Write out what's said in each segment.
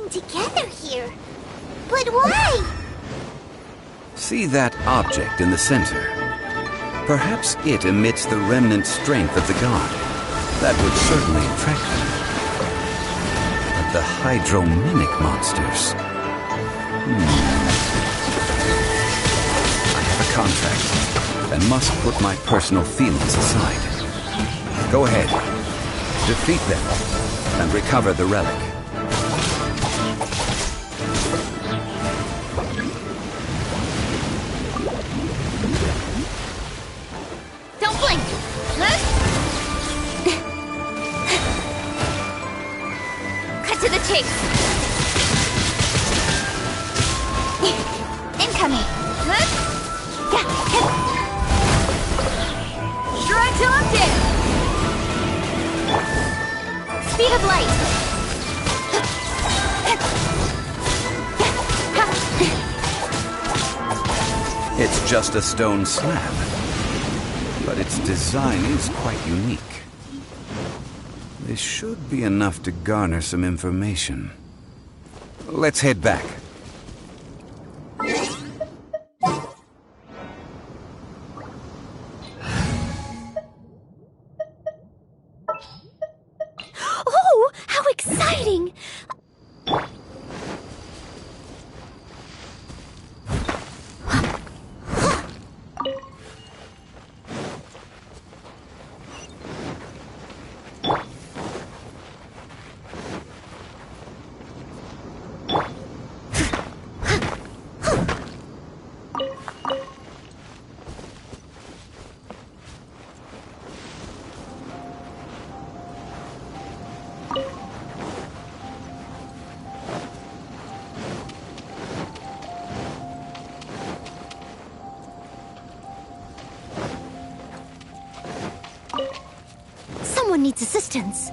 Together here. But why? See that object in the center? Perhaps it emits the remnant strength of the god. That would certainly attract them. But the hydromimic monsters... I have a contract and must put my personal feelings aside. Go ahead. Defeat them and recover the relic. Incoming! Strike till I'm dead! Speed of light! It's just a stone slab, but its design is quite unique. This should be enough to garner some information. Let's head back. Oh, how exciting! Someone needs assistance.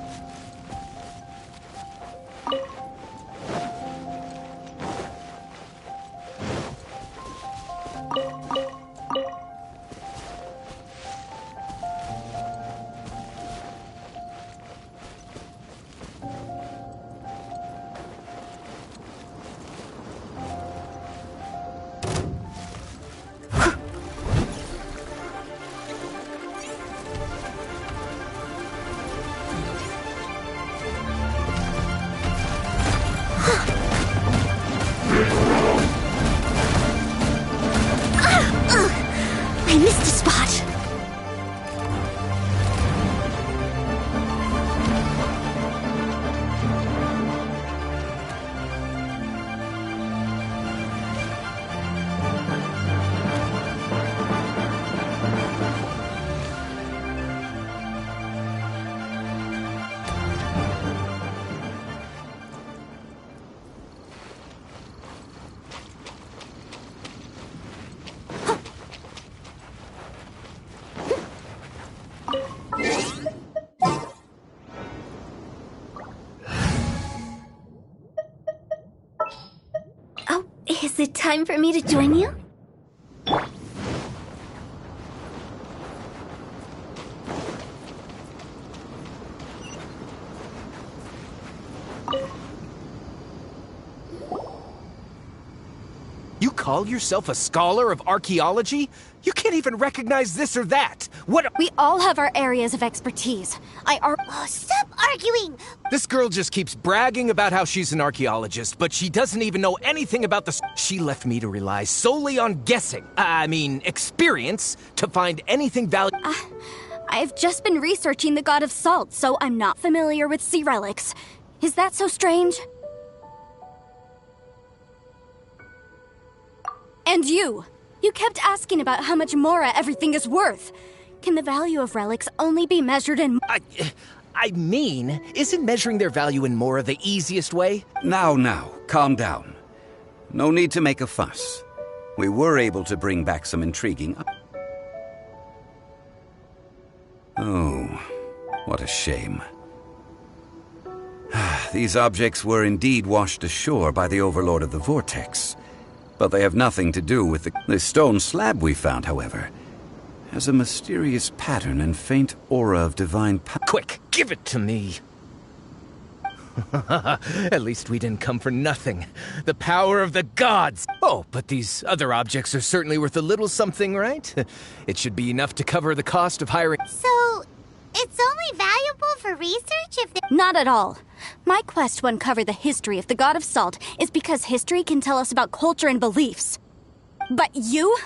I missed a spot. Is it time for me to join you? You call yourself a scholar of archaeology? You can't even recognize this or that. What? We all have our areas of expertise. Stop arguing! This girl just keeps bragging about how she's an archaeologist, but she doesn't even know anything about the... She left me to rely solely on guessing, experience, to find anything valuable. I've just been researching the god of salt, so I'm not familiar with sea relics. Is that so strange? And you kept asking about how much Mora everything is worth. Can the value of relics only be measured in... Isn't measuring their value in Mora the easiest way? Now, calm down. No need to make a fuss. We were able to bring back some intriguing... Oh, what a shame. These objects were indeed washed ashore by the Overlord of the Vortex. But they have nothing to do with the stone slab we found, however, has a mysterious pattern and faint aura of divine power. Quick, give it to me! At least we didn't come for nothing. The power of the gods! Oh, but these other objects are certainly worth a little something, right? It should be enough to cover the cost of hiring... So, it's only valuable for research if... Not at all. My quest to uncover the history of the god of salt is because history can tell us about culture and beliefs. But you?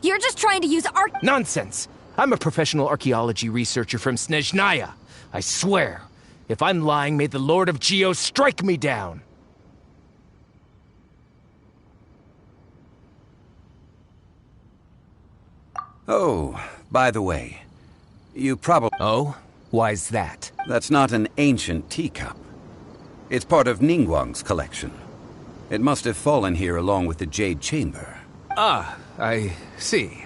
You're just trying to use art... Nonsense! I'm a professional archaeology researcher from Snezhnaya. I swear, if I'm lying, may the Lord of Geo strike me down! Oh, by the way, you probably... Oh? Why's that? That's not an ancient teacup. It's part of Ningguang's collection. It must have fallen here along with the Jade Chamber. Ah, I see.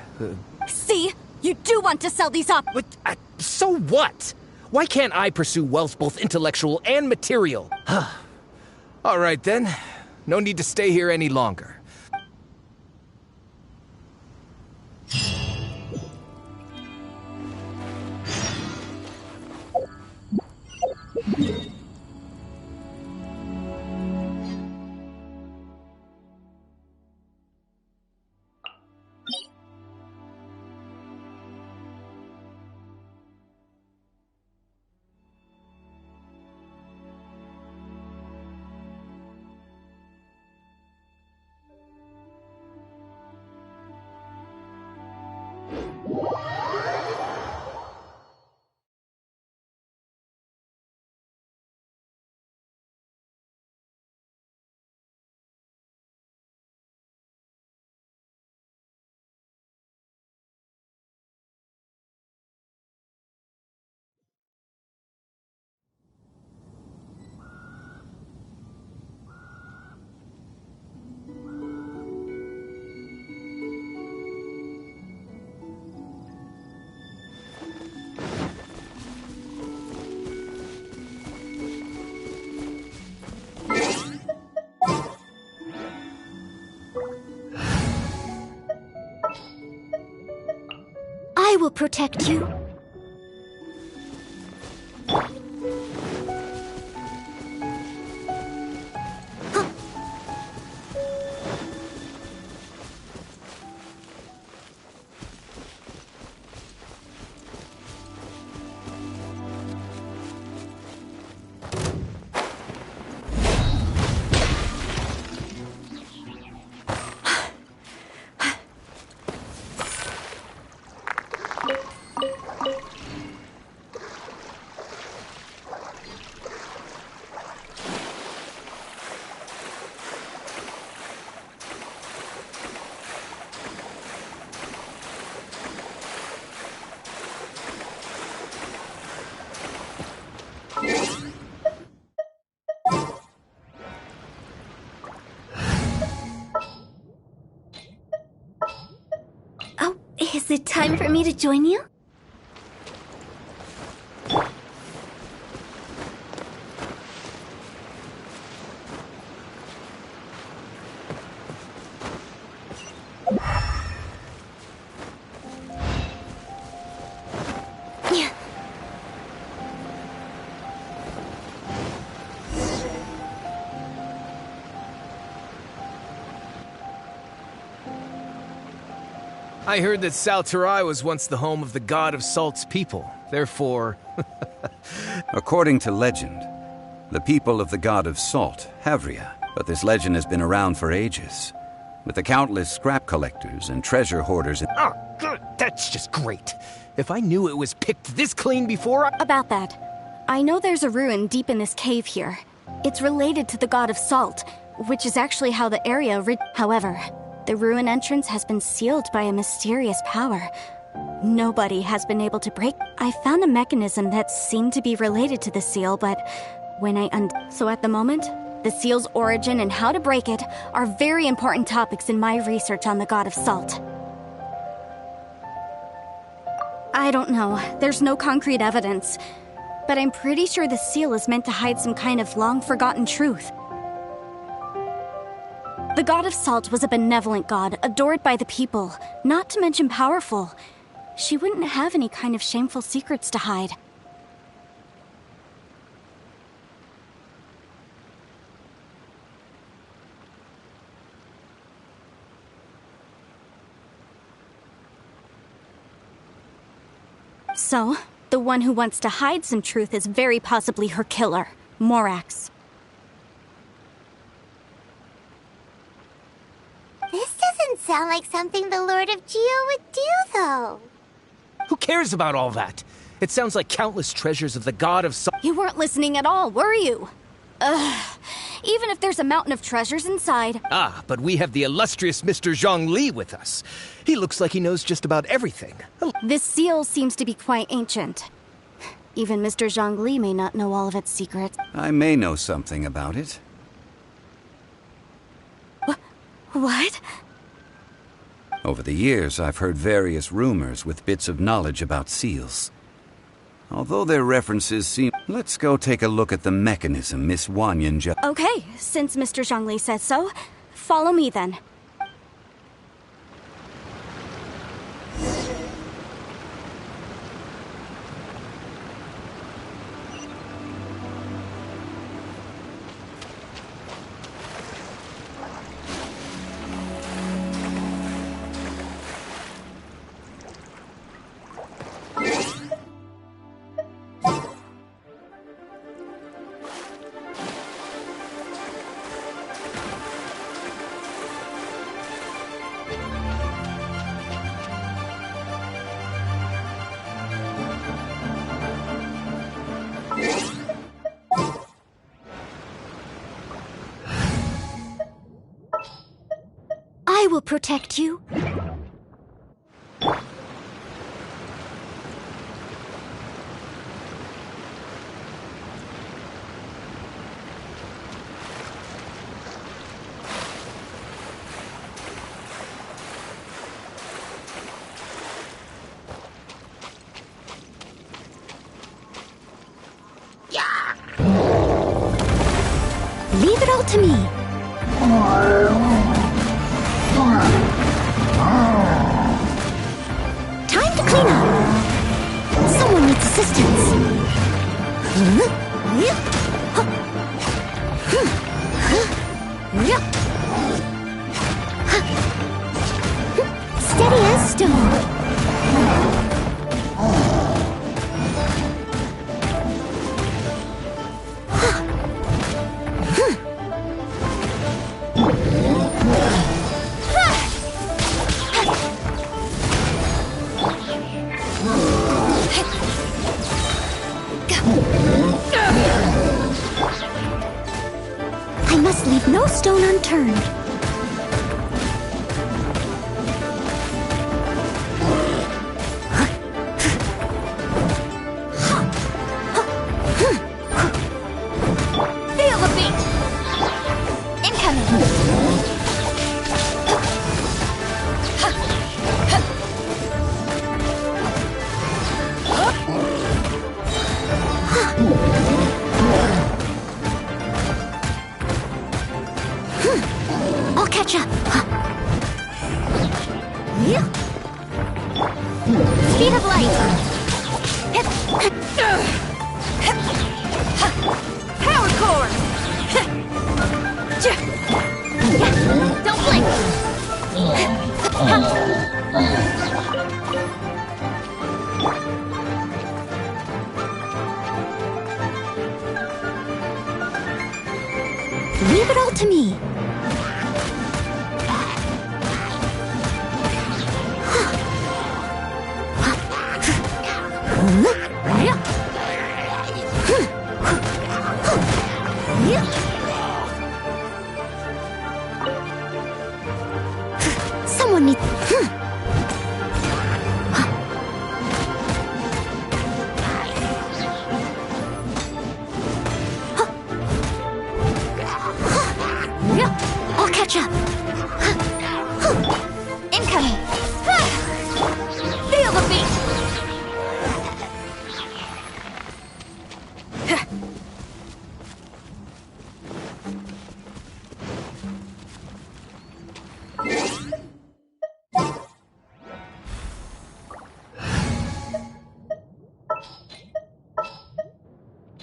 See? You do want to sell these up! But, so what? Why can't I pursue wealth both intellectual and material? All right then. No need to stay here any longer. I will protect you. Oh, is it time for me to join you? I heard that Salterai was once the home of the god of Salt's people. Therefore... According to legend, the people of the god of Salt, Havria. But this legend has been around for ages, with the countless scrap collectors and treasure hoarders. Oh, good. That's just great. If I knew it was picked this clean before I... About that, I know there's a ruin deep in this cave here. It's related to the god of Salt, which is actually how the area... However, the ruin entrance has been sealed by a mysterious power. Nobody has been able to break. I found a mechanism that seemed to be related to the seal, but when I So at the moment, the seal's origin and how to break it are very important topics in my research on the god of Salt. I don't know. There's no concrete evidence. But I'm pretty sure the seal is meant to hide some kind of long-forgotten truth. The god of Salt was a benevolent god, adored by the people, not to mention powerful. She wouldn't have any kind of shameful secrets to hide. So, the one who wants to hide some truth is very possibly her killer, Morax. This doesn't sound like something the Lord of Geo would do, though. Who cares about all that? It sounds like countless treasures of the god of Salt. You weren't listening at all, were you? Even if there's a mountain of treasures inside. Ah, but we have the illustrious Mr. Zhongli with us. He looks like he knows just about everything. This seal seems to be quite ancient. Even Mr. Zhongli may not know all of its secrets. I may know something about it. What? Over the years, I've heard various rumors with bits of knowledge about seals. Although their references seem... Let's go take a look at the mechanism Miss Wanyan Okay, since Mr. Zhongli says so, follow me then. I will protect you. Leave it all to me. Time to clean up. Someone needs assistance. Steady as stone. I must leave no stone unturned. Feel the beat! Incoming! I'll catch up. Speed of light. Power core. Don't blink. Someone needs... I'll catch up. Incoming. Feel the beat.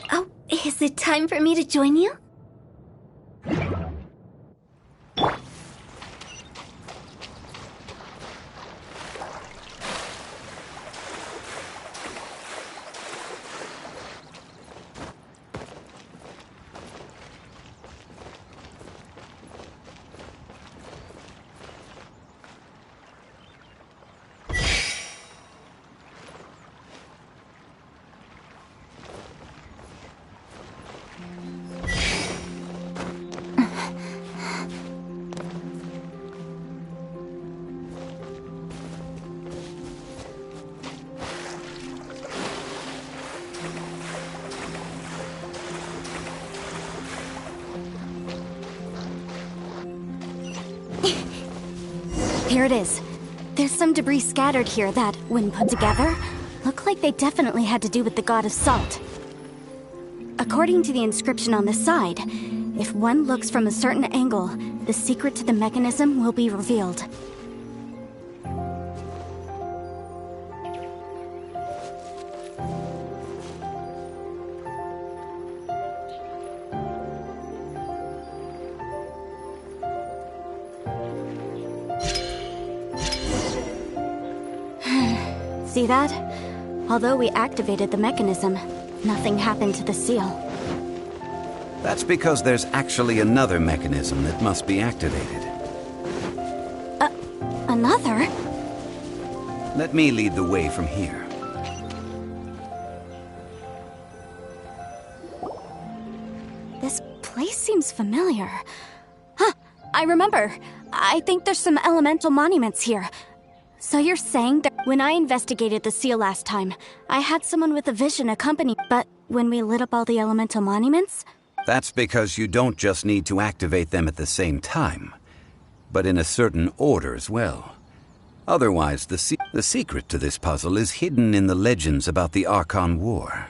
Oh, is it time for me to join you? Here it is. There's some debris scattered here that, when put together, look like they definitely had to do with the god of salt. According to the inscription on the side, if one looks from a certain angle, the secret to the mechanism will be revealed. See that? Although we activated the mechanism, nothing happened to the seal. That's because there's actually another mechanism that must be activated. Another? Let me lead the way from here. This place seems familiar. Huh, I remember. I think there's some elemental monuments here. So you're saying that when I investigated the seal last time, I had someone with a vision accompany, but when we lit up all the elemental monuments? That's because you don't just need to activate them at the same time, but in a certain order as well. Otherwise, the secret to this puzzle is hidden in the legends about the Archon War.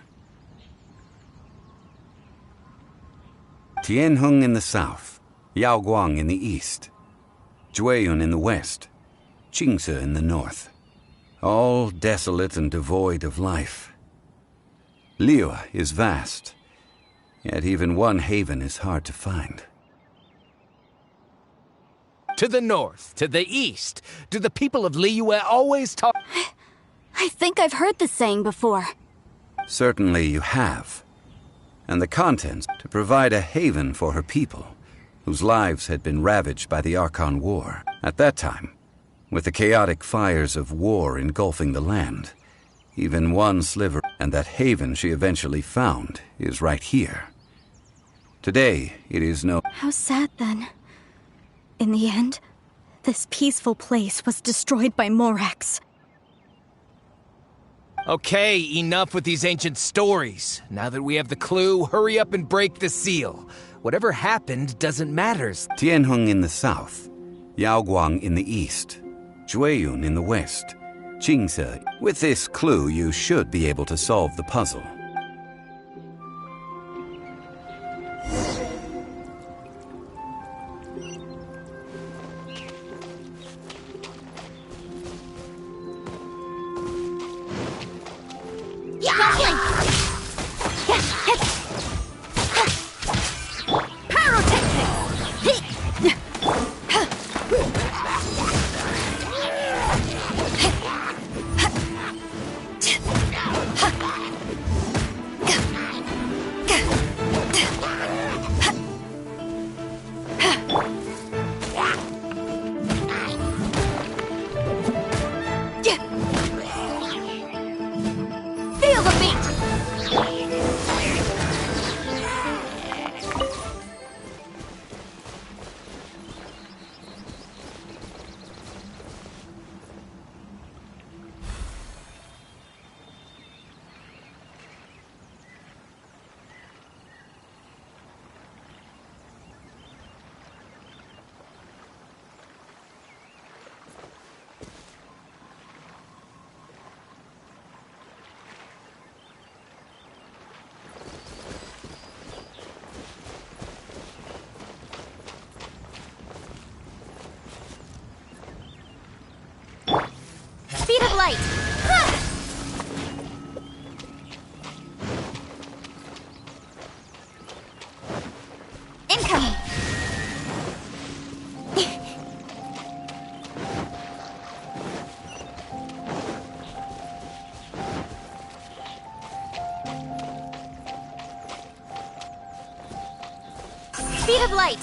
Tianheng in the south, Yaoguang in the east, Jueyun in the west, Qingce in the north. All desolate and devoid of life. Liyue is vast, yet even one haven is hard to find. To the north, to the east. Do the people of Liyue always talk? I think I've heard this saying before. Certainly you have. And the contents to provide a haven for her people, whose lives had been ravaged by the Archon War. At that time, with the chaotic fires of war engulfing the land, even one sliver, and that haven she eventually found is right here. Today, it is no... How sad, then. In the end, this peaceful place was destroyed by Morax. Okay, enough with these ancient stories. Now that we have the clue, hurry up and break the seal. Whatever happened doesn't matter. Tianheng in the south, Yaoguang in the east, Jueyun in the west, Qingce. With this clue, you should be able to solve the puzzle. light! Incoming! Speed of light!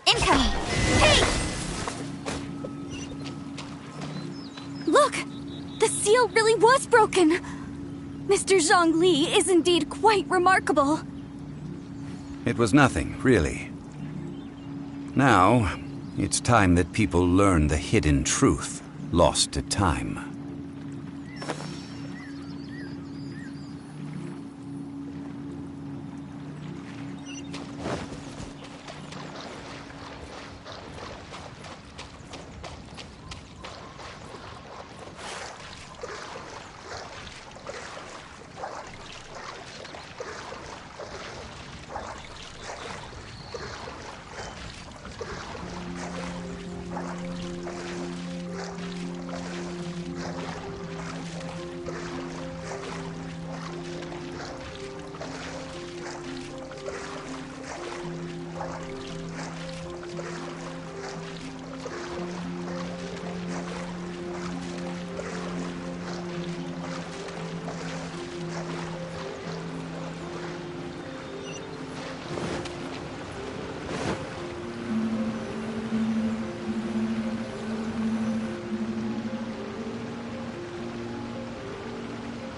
Incoming! Hey! Look! The seal really was broken! Mr. Zhongli is indeed quite remarkable. It was nothing, really. Now, it's time that people learn the hidden truth lost to time.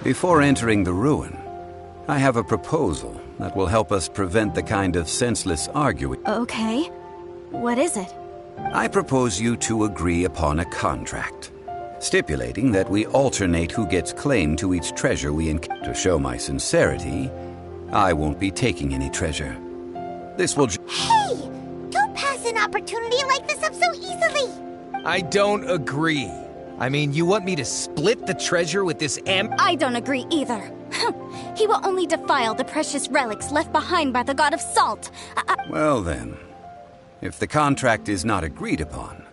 Before entering the ruin, I have a proposal that will help us prevent the kind of senseless arguing. Okay. What is it? I propose you to agree upon a contract, stipulating that we alternate who gets claim to each treasure we encounter. To show my sincerity, I won't be taking any treasure. This will Hey! Don't pass an opportunity like this up so easily! I don't agree. I mean, you want me to split the treasure with this I don't agree either. He will only defile the precious relics left behind by the god of salt. Well then, if the contract is not agreed upon,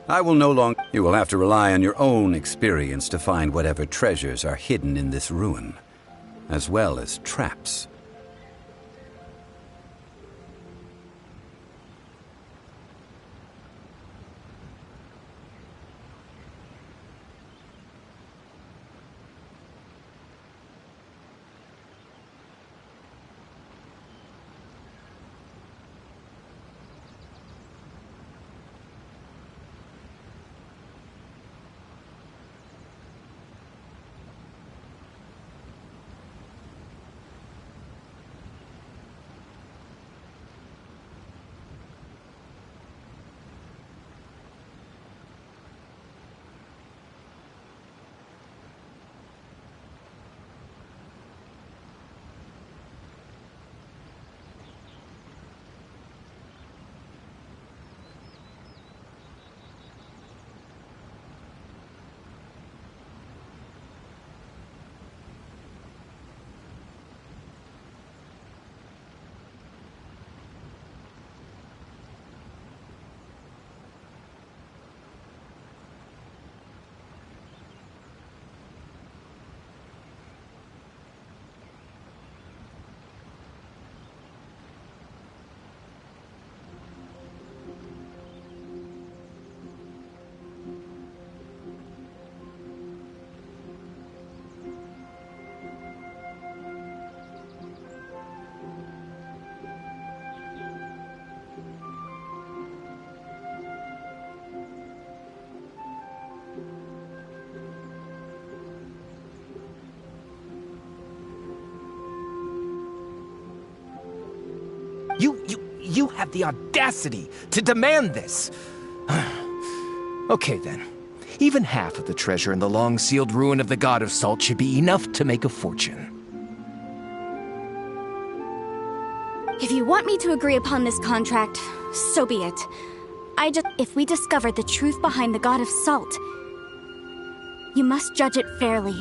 I will no longer... You will have to rely on your own experience to find whatever treasures are hidden in this ruin, as well as traps. You have the audacity to demand this. Okay then. Even half of the treasure in the long-sealed ruin of the God of Salt should be enough to make a fortune. If you want me to agree upon this contract, so be it. If we discover the truth behind the God of Salt, you must judge it fairly.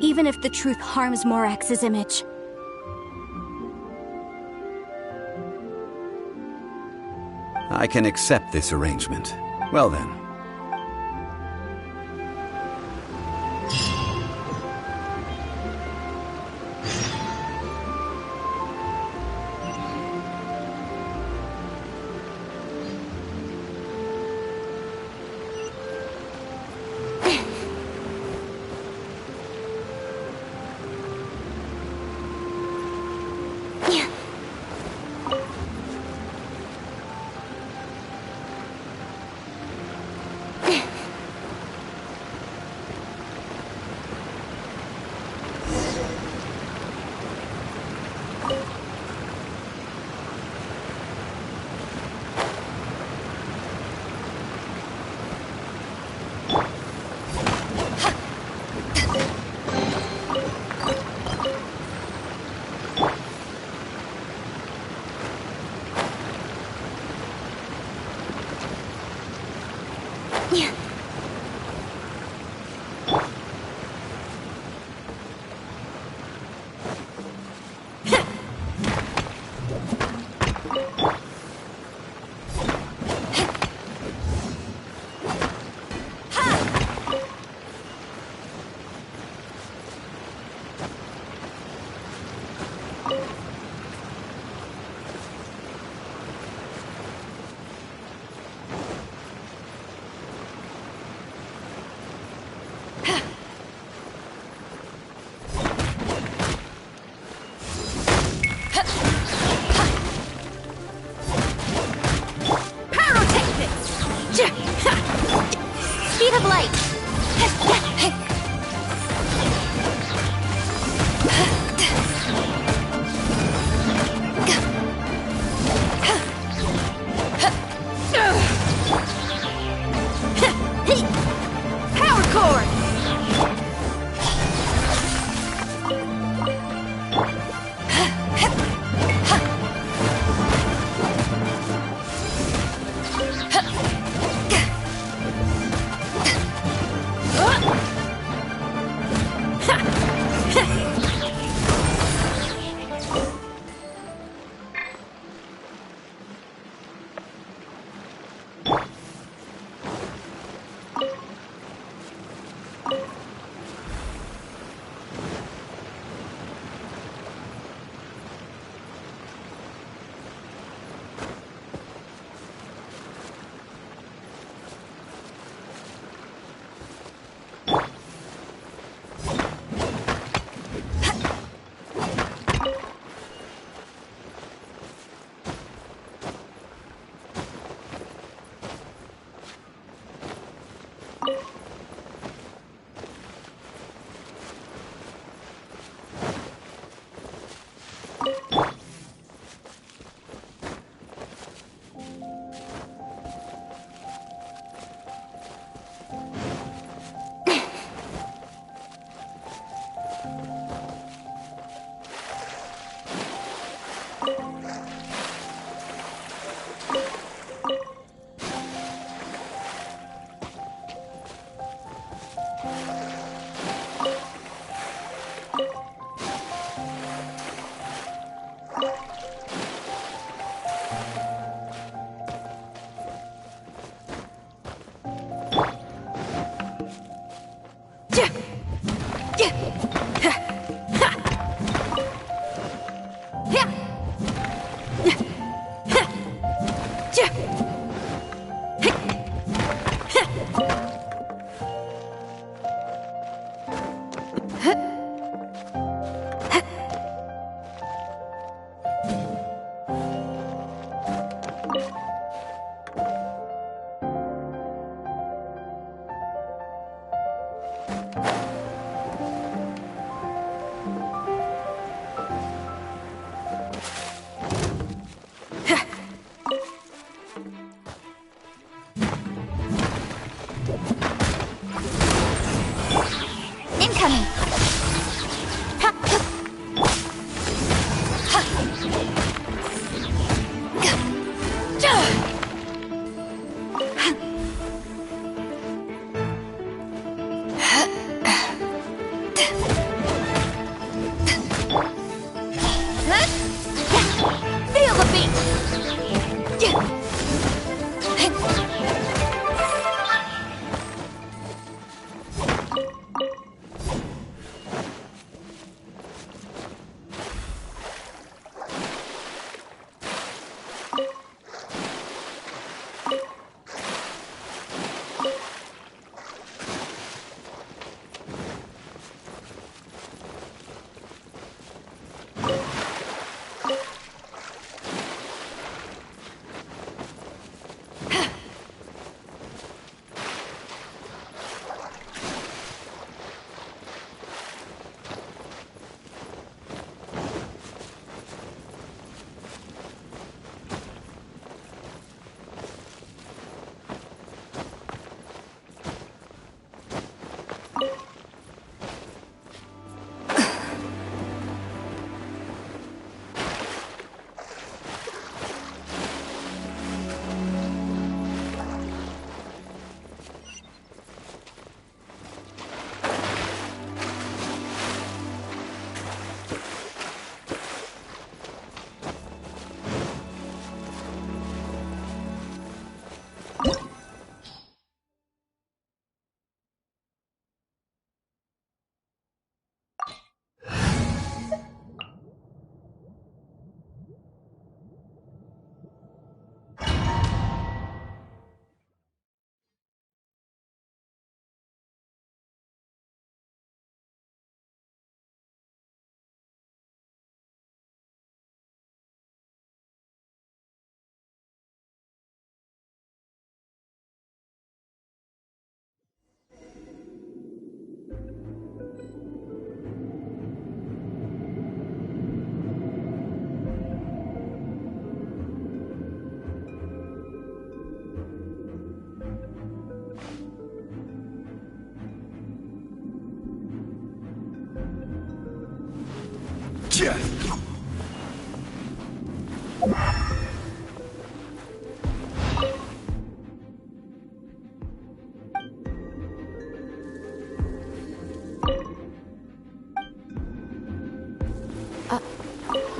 even if the truth harms Morax's image. I can accept this arrangement. Well then.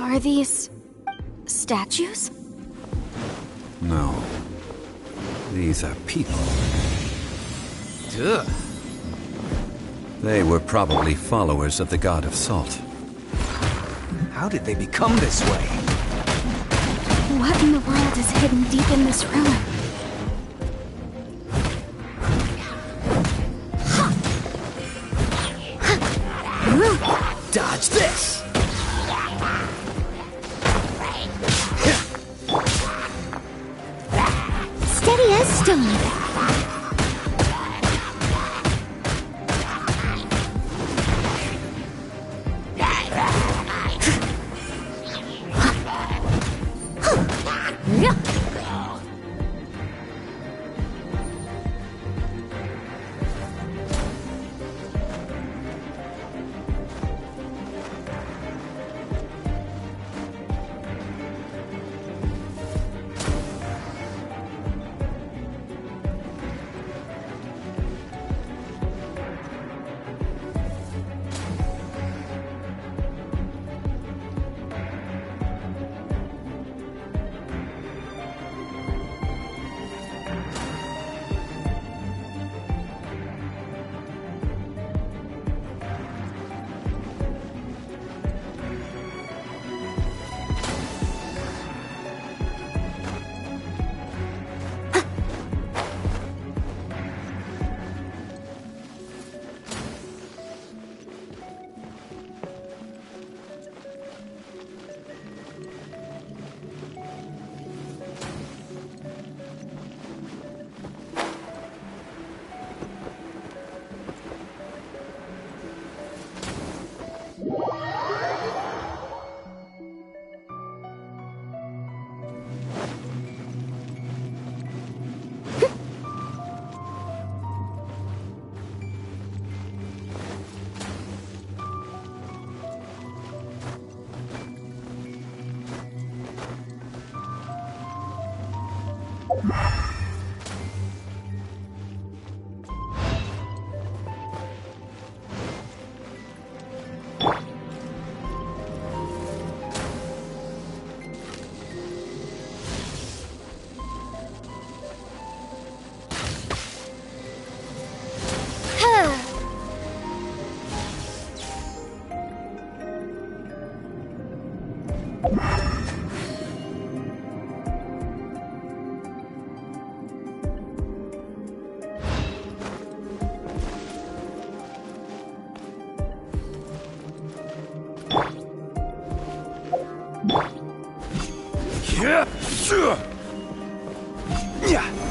Are these statues? No. These are people. Duh. They were probably followers of the god of salt. How did they become this way? What in the world is hidden deep in this ruin? Dodge this! Steady as stone.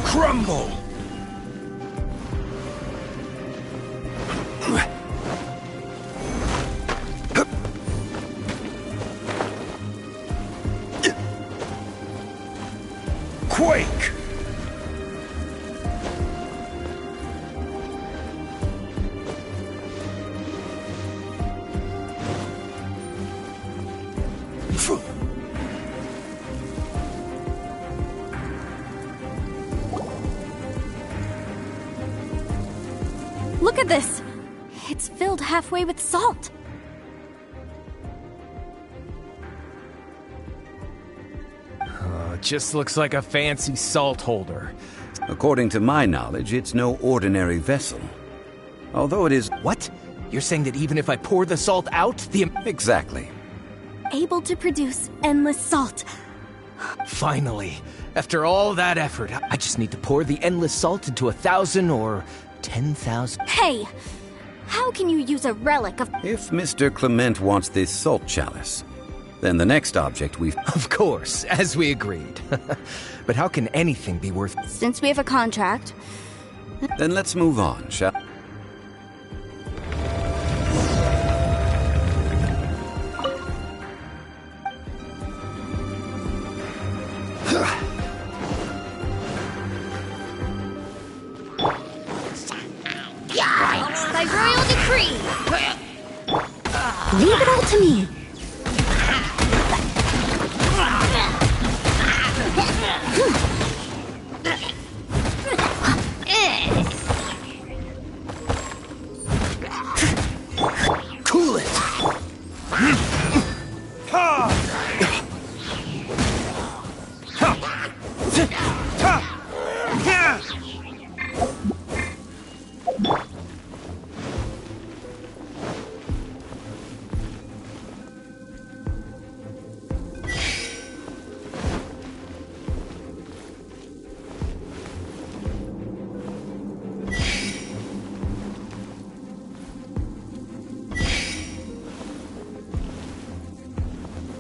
Crumble! Quake! Look at this! It's filled halfway with salt. Just looks like a fancy salt holder. According to my knowledge, it's no ordinary vessel. Although it is... What? You're saying that even if I pour the salt out, the... Exactly. Able to produce endless salt. Finally, after all that effort, I just need to pour the endless salt into 1,000 or 10,000. Hey! How can you use a relic of... If Mr. Clement wants this salt chalice, then the next object we've... Of course, as we agreed. But how can anything be worth... Since we have a contract... Then let's move on, shall... By royal decree! Leave it all to me!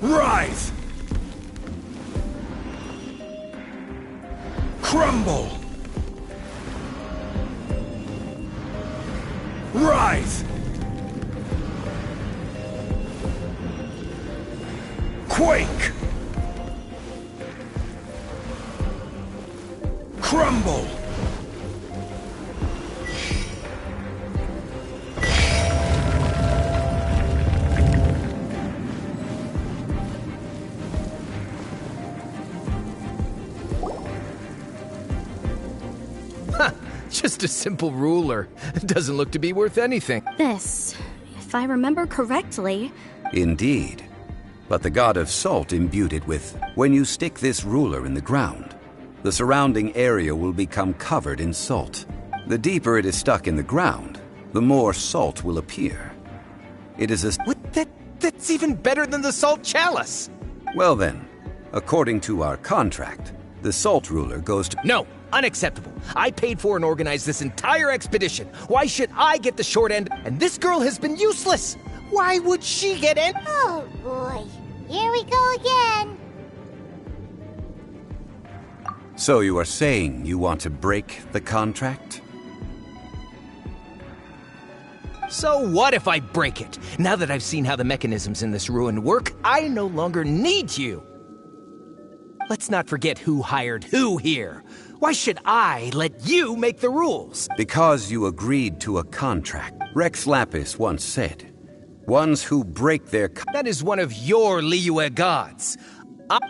Rise! Crumble! Rise! Quake! Crumble! Just a simple ruler. Doesn't look to be worth anything. This, if I remember correctly... Indeed. But the god of salt imbued it with. When you stick this ruler in the ground, the surrounding area will become covered in salt. The deeper it is stuck in the ground, the more salt will appear. It is a... What? That's even better than the salt chalice! Well then, according to our contract, the salt ruler goes to... No! Unacceptable. I paid for and organized this entire expedition. Why should I get the short end? And this girl has been useless. Why would she get in? Oh boy, here we go again. So you are saying you want to break the contract? So what if I break it? Now that I've seen how the mechanisms in this ruin work, I no longer need you. Let's not forget who hired who here. Why should I let you make the rules? Because you agreed to a contract. Rex Lapis once said, ones who break their That is one of your Liyue gods.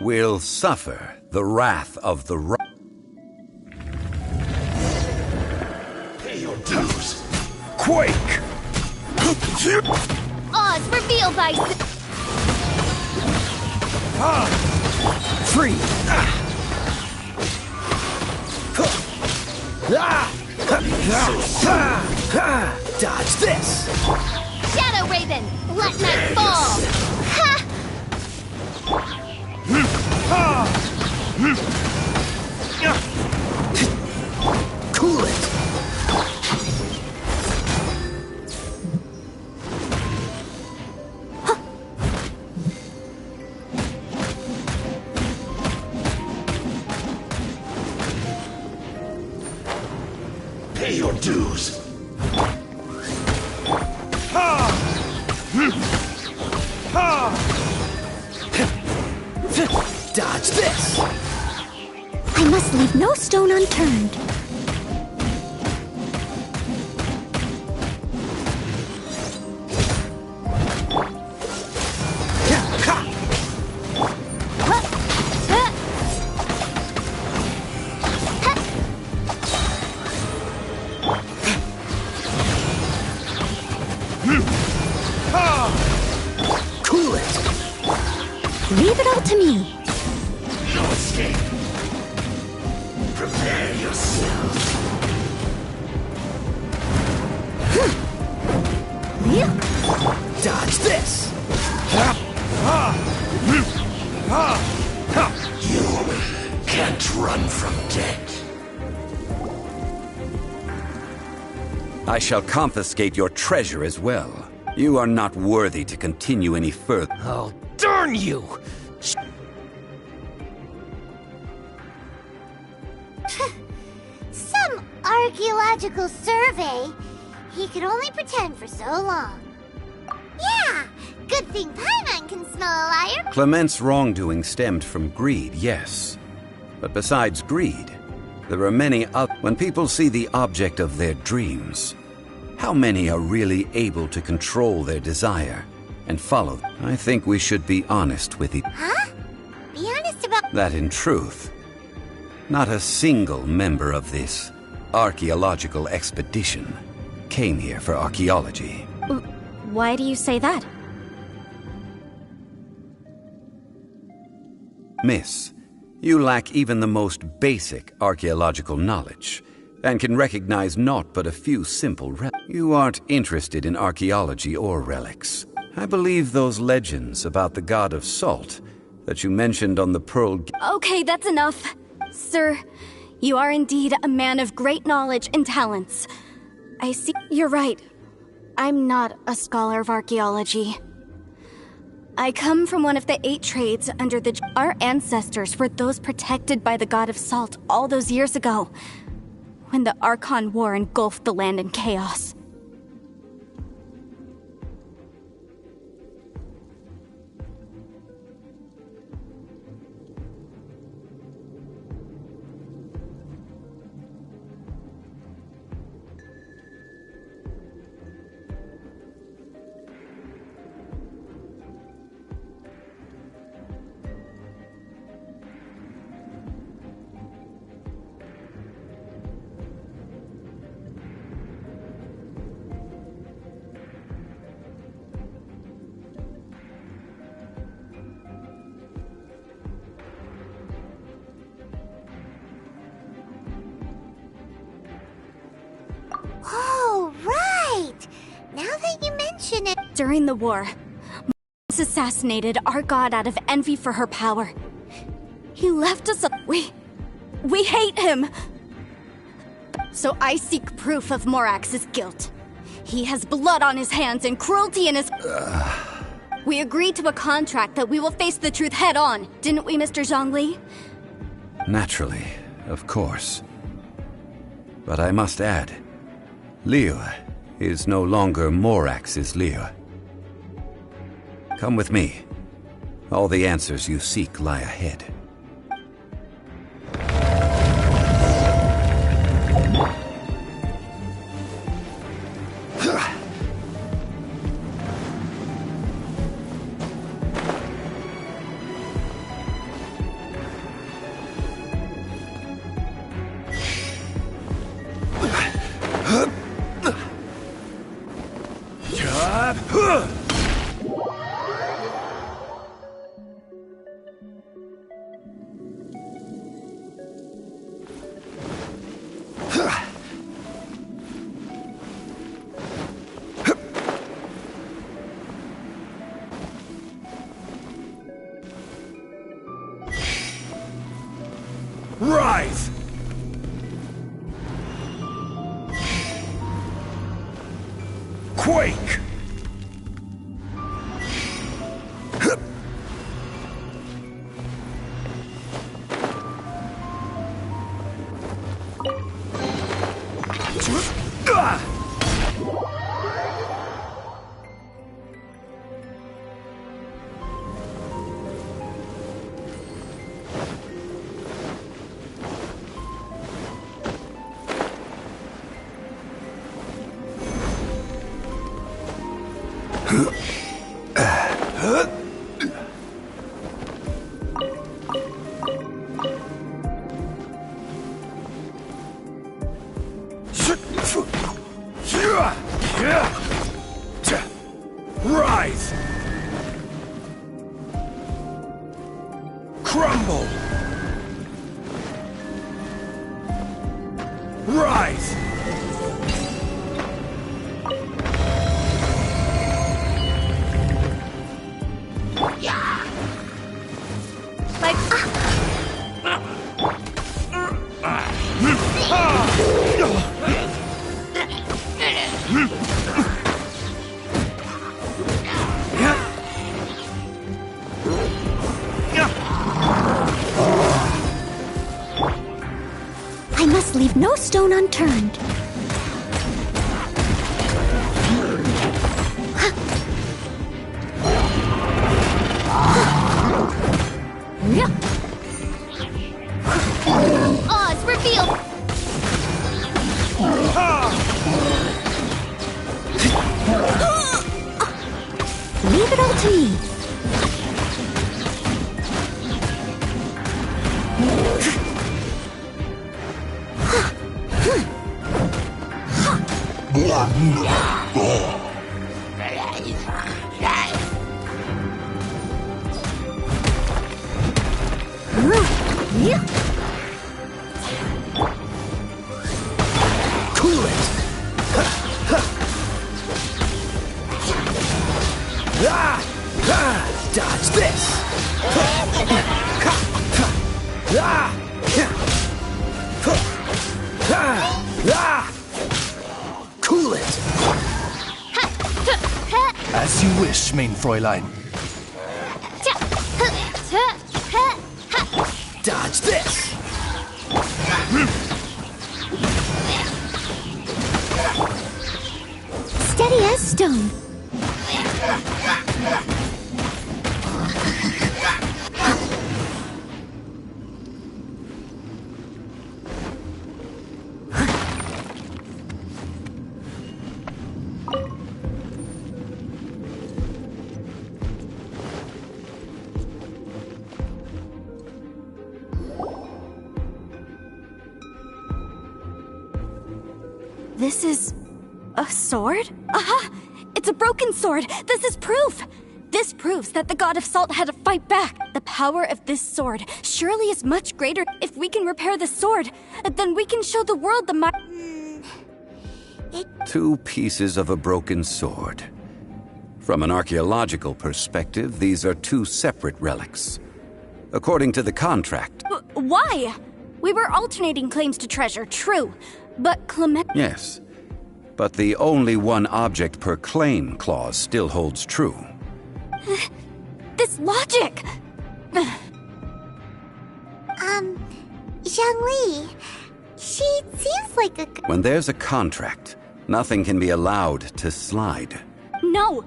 will suffer the wrath of the Pay your dues. Quake! Odds revealed by... Free! Dodge this! Shadow Raven, let night fall! Ha! Cool it! Pay your dues. Dodge this! I must leave no stone unturned. Cool it! Leave it all to me. No escape. Prepare yourself. Dodge this! You can't run from death. I shall confiscate your treasure as well. You are not worthy to continue any further. Oh, darn you! Some archaeological survey. He could only pretend for so long. Yeah, good thing Paimon can smell a liar. Clement's wrongdoing stemmed from greed, yes. But besides greed, there are many other... When people see the object of their dreams, how many are really able to control their desire and follow? I think we should be honest with each... Huh? Be honest about... That in truth, not a single member of this archaeological expedition came here for archaeology. Why do you say that? Miss, you lack even the most basic archaeological knowledge and can recognize naught but a few simple relics. You aren't interested in archaeology or relics. I believe those legends about the god of salt that you mentioned on the Pearl... Okay, that's enough. Sir, you are indeed a man of great knowledge and talents. I see. You're right. I'm not a scholar of archaeology. I come from one of the 8 trades under the... Our ancestors were those protected by the god of salt all those years ago, when the Archon War engulfed the land in chaos. Oh, right! Now that you mention it... During the war, was assassinated our god out of envy for her power. He left us We hate him! So I seek proof of Morax's guilt. He has blood on his hands and cruelty in his... We agreed to a contract that we will face the truth head on, didn't we, Mr. Zhongli? Naturally, of course. But I must add, Liu is no longer Morax's Liu. Come with me. All the answers you seek lie ahead. Rise! Quake! Rise! Crumble! Rise! I must leave no stone unturned. Oz, reveal! Leave it all to me. Cool it! Dodge this! Cool it! As you wish, main Fräulein. Dodge this! Steady as stone. This is a sword? Aha! It's a broken sword! This is proof! This proves that the God of Salt had to fight back. The power of this sword surely is much greater. If we can repair the sword, then we can show the world the Two pieces of a broken sword. From an archaeological perspective, these are two separate relics. According to the contract... Why? We were alternating claims to treasure, true. But Clement... Yes. But the only one object per claim clause still holds true. This logic! Zhangli, she seems like a... When there's a contract, nothing can be allowed to slide. No!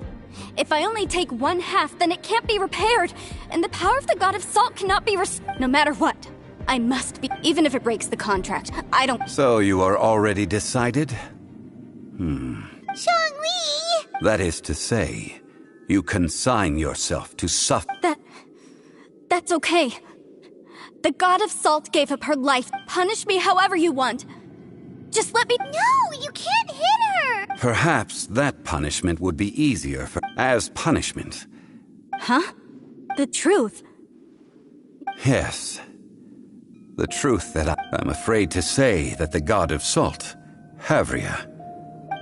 If I only take one half, then it can't be repaired, and the power of the God of Salt cannot be no matter what. I must be... Even if it breaks the contract, I don't... So you are already decided? Zhangli! That is to say, you consign yourself to suffer... That's okay. The God of Salt gave up her life. Punish me however you want. Just let me... No, you can't hit her! Perhaps that punishment would be easier for... As punishment. Huh? The truth. Yes. The truth that I'm afraid to say that the God of Salt, Havria,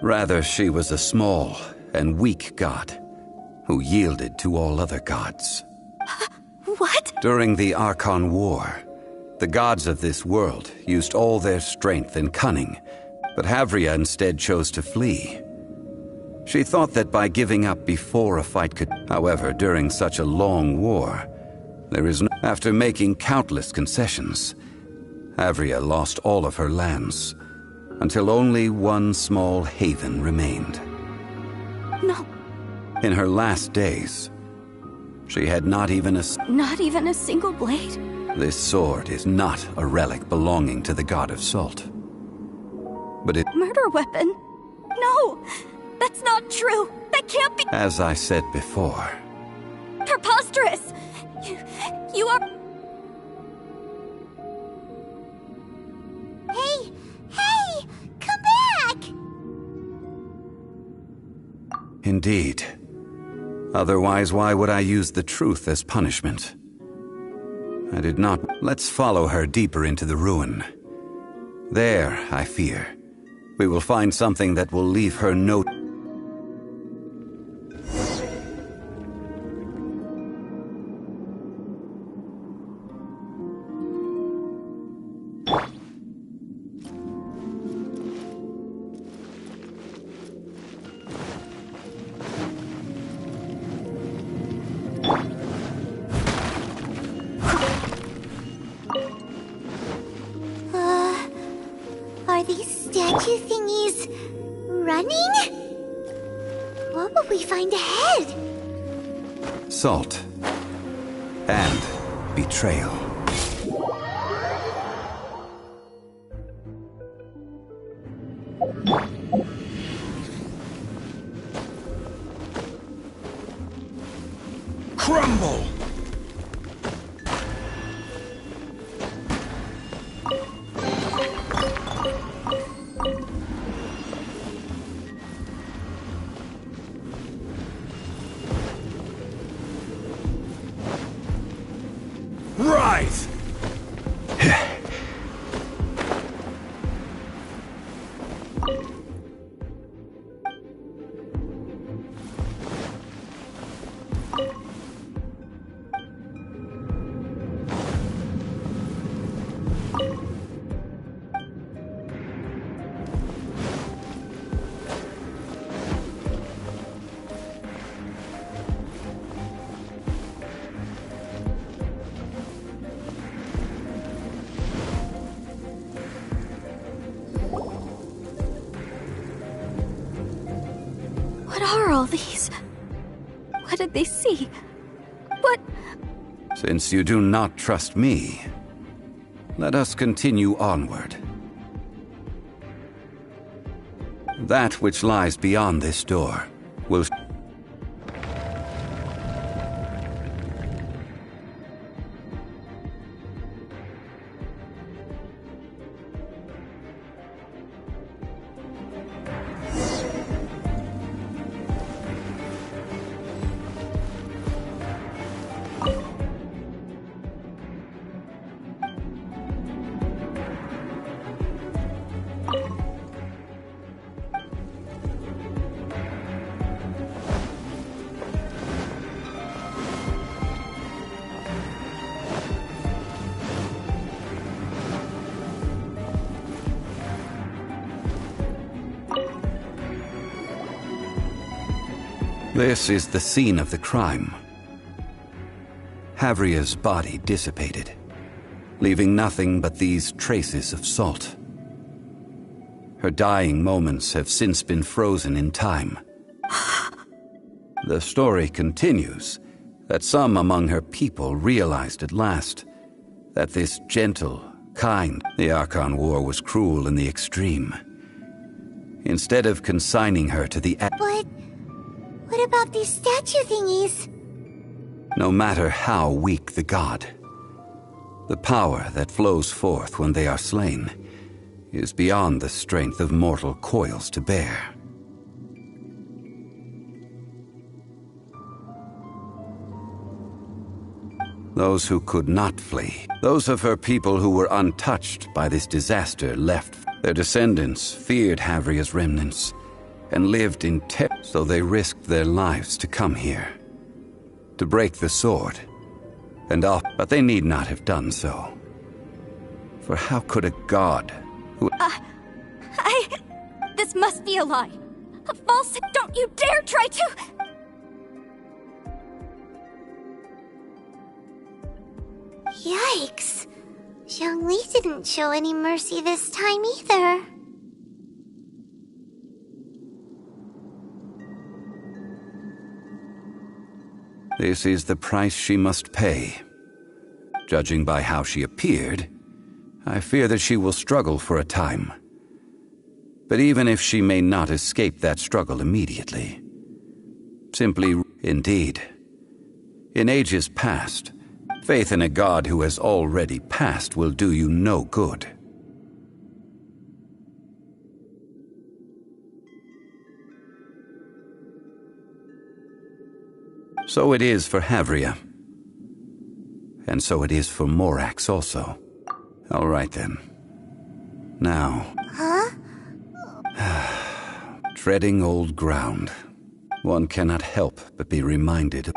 rather she was a small and weak god who yielded to all other gods. What? During the Archon War, the gods of this world used all their strength and cunning, but Havria instead chose to flee. She thought that by giving up before a fight could... However, during such a long war, there is no... After making countless concessions, Havria lost all of her lands, until only one small haven remained. No. In her last days, she had not even a... Not even a single blade? This sword is not a relic belonging to the God of Salt. But it... Murder weapon? No! That's not true! That can't be... As I said before... Preposterous! You are... Hey! Come back! Indeed. Otherwise, why would I use the truth as punishment? I did not... Let's follow her deeper into the ruin. There, I fear, we will find something that will leave her no... Are these statue thingies running? What will we find ahead? Salt. And betrayal. Crumble! Rise! all these? What did they see? What? Since you do not trust me, let us continue onward. That which lies beyond this door will... This is the scene of the crime. Havria's body dissipated, leaving nothing but these traces of salt. Her dying moments have since been frozen in time. The story continues that some among her people realized at last that this gentle, kind... The Archon War was cruel in the extreme. Instead of consigning her to the... But what about these statue thingies? No matter how weak the god, the power that flows forth when they are slain is beyond the strength of mortal coils to bear. Those who could not flee, those of her people who were untouched by this disaster left. Their descendants feared Havria's remnants and lived in terror, so they risked their lives to come here, to break the sword, but they need not have done so. For how could a god who... This must be a lie. A false... Don't you dare try to... Yikes. Zhongli didn't show any mercy this time either. This is the price she must pay. Judging by how she appeared, I fear that she will struggle for a time. But even if she may not escape that struggle immediately, simply, indeed, in ages past, faith in a god who has already passed will do you no good. So it is for Havria. And so it is for Morax also. All right then. Now... Huh? Treading old ground. One cannot help but be reminded...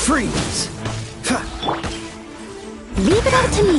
Freeze! Leave it all to me.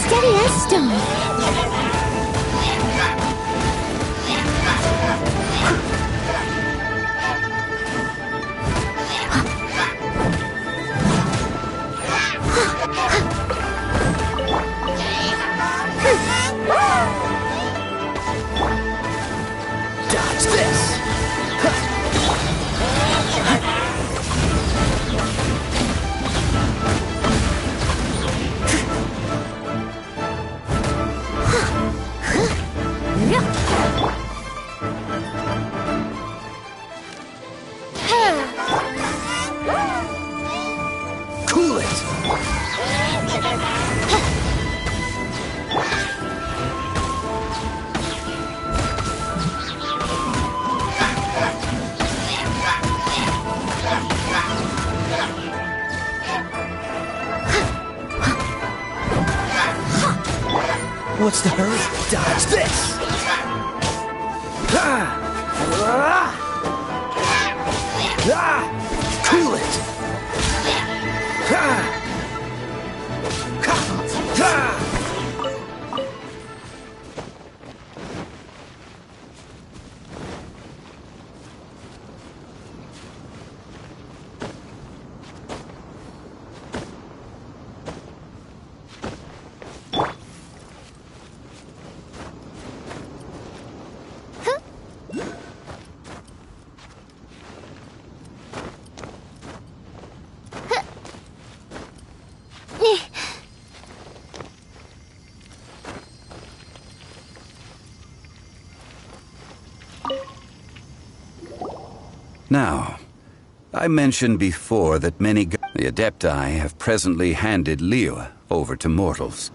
Steady as stone. Dodge this! Cool it! What's the hurry? Dodge this! Cool it! Now, I mentioned before that the Adepti have presently handed Liyue over to mortals,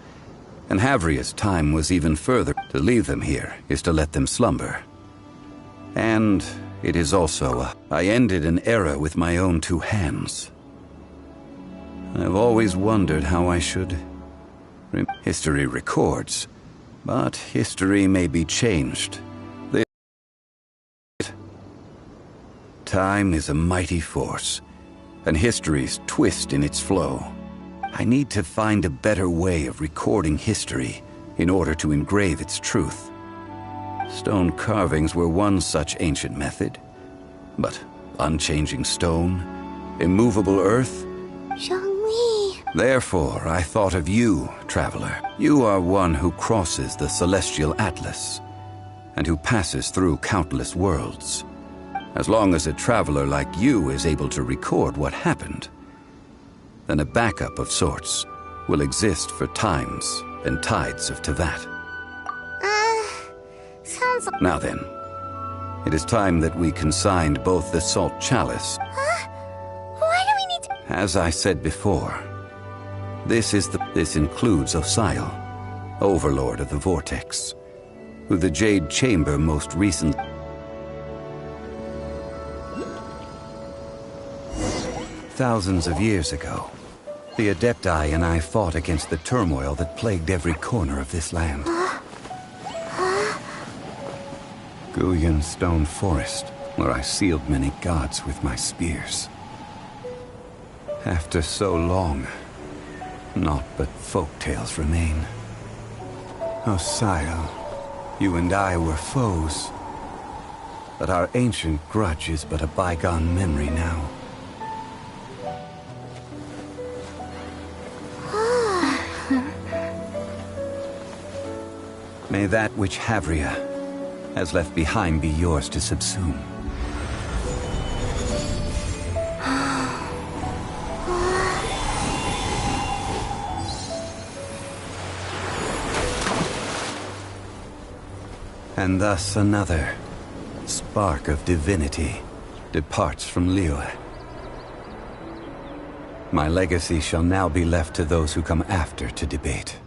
and Havria's time was even further. To leave them here is to let them slumber. And it is also I ended an era with my own two hands. I've always wondered how I should. History records, but history may be changed. Time is a mighty force, and history's twist in its flow. I need to find a better way of recording history in order to engrave its truth. Stone carvings were one such ancient method, but unchanging stone, immovable earth. Zhongli. Therefore, I thought of you, traveler. You are one who crosses the celestial atlas, and who passes through countless worlds. As long as a traveler like you is able to record what happened, then a backup of sorts will exist for times and tides of Teyvat. Sounds like... Now then, it is time that we consigned both the Salt Chalice. Huh? Why do we need to... As I said before, this includes Osial, Overlord of the Vortex, who the Jade Chamber most recently... Thousands of years ago, the Adepti and I fought against the turmoil that plagued every corner of this land. Guyan Stone Forest, where I sealed many gods with my spears. After so long, naught but folk tales remain. Osial, you and I were foes, but our ancient grudge is but a bygone memory now. May that which Havria has left behind be yours to subsume. And thus another spark of divinity departs from Liyue. My legacy shall now be left to those who come after to debate.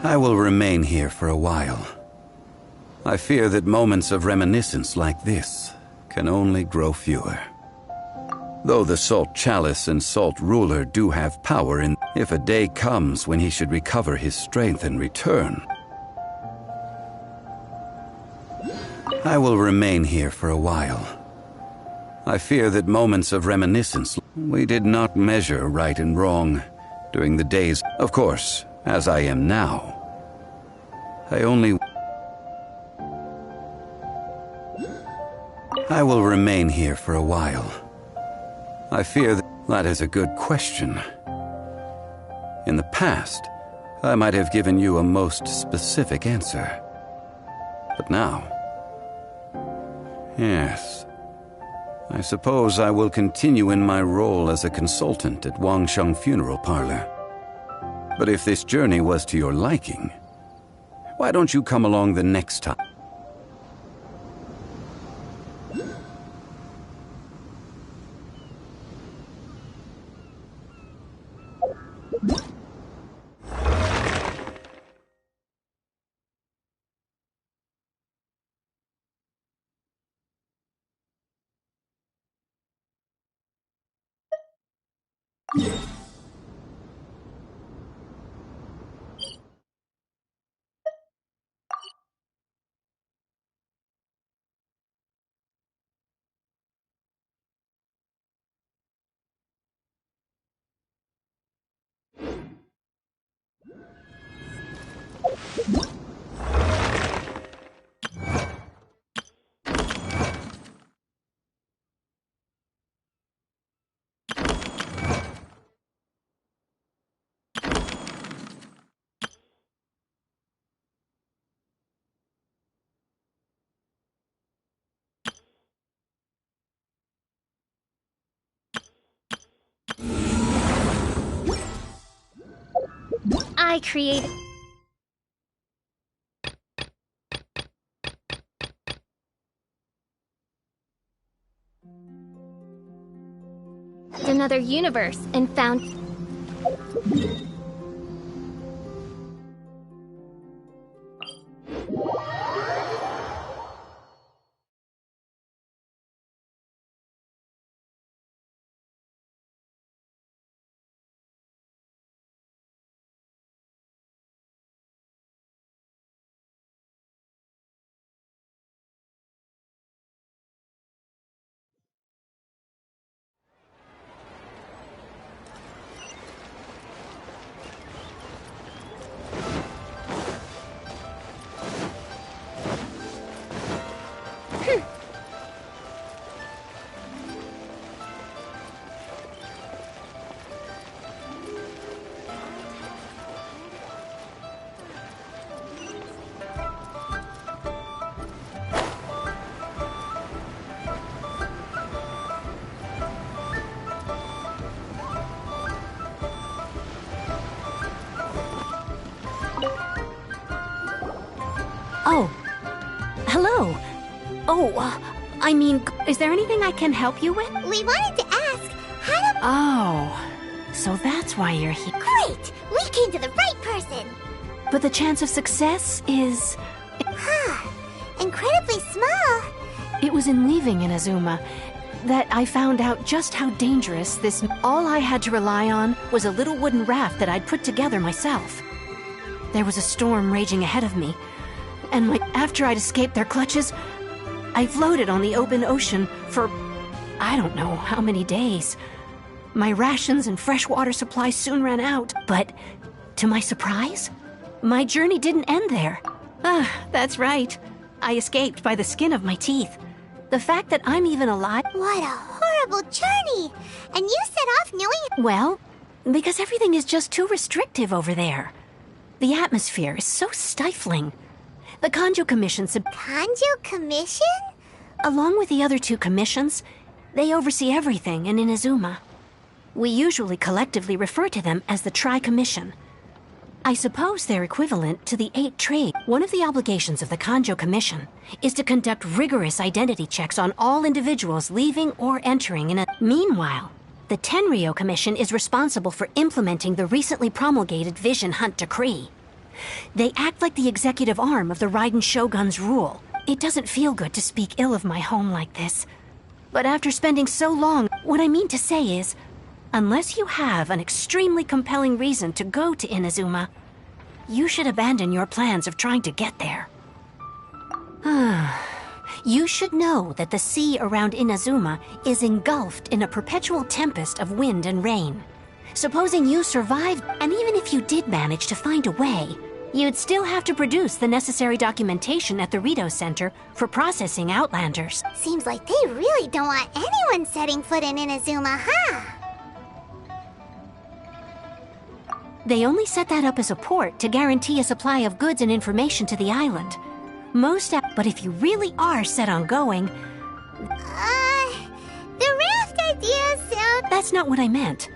I will remain here for a while. I fear that moments of reminiscence like this can only grow fewer. Though the Salt Chalice and Salt Ruler do have power in, if a day comes when he should recover his strength and return, I will remain here for a while. I fear that moments of reminiscence, we did not measure right and wrong during the days, of course, as I am now. I will remain here for a while. I fear that is a good question. In the past, I might have given you a most specific answer. But now, yes, I suppose I will continue in my role as a consultant at Wangsheng Funeral Parlor. But if this journey was to your liking, why don't you come along the next time? I created... another universe and found... Oh. Hello. I mean, is there anything I can help you with? We wanted to ask, how do... Oh. So that's why you're here. Great! We came to the right person! But the chance of success is... Incredibly small. It was in leaving Inazuma that I found out just how dangerous this... All I had to rely on was a little wooden raft that I'd put together myself. There was a storm raging ahead of me, and after I'd escaped their clutches, I floated on the open ocean for I don't know how many days. My rations and fresh water supply soon ran out, but to my surprise, my journey didn't end there. That's right. I escaped by the skin of my teeth. The fact that I'm even alive... What a horrible journey! And you set off knowing... Well, because everything is just too restrictive over there. The atmosphere is so stifling. The Kanjo Commission Kanjo Commission? Along with the other two commissions, they oversee everything in Inazuma. We usually collectively refer to them as the Tri-Commission. I suppose they're equivalent to the 8 trade. One of the obligations of the Kanjo Commission is to conduct rigorous identity checks on all individuals leaving or entering in a... Meanwhile, the Tenryo Commission is responsible for implementing the recently promulgated Vision Hunt Decree. They act like the executive arm of the Raiden Shogun's rule. It doesn't feel good to speak ill of my home like this. But after spending so long, what I mean to say is, unless you have an extremely compelling reason to go to Inazuma, you should abandon your plans of trying to get there. You should know that the sea around Inazuma is engulfed in a perpetual tempest of wind and rain. Supposing you survived, and even if you did manage to find a way, you'd still have to produce the necessary documentation at the Rito Center for processing Outlanders. Seems like they really don't want anyone setting foot in Inazuma, huh? They only set that up as a port to guarantee a supply of goods and information to the island. But if you really are set on going... The raft idea sounds... That's not what I meant.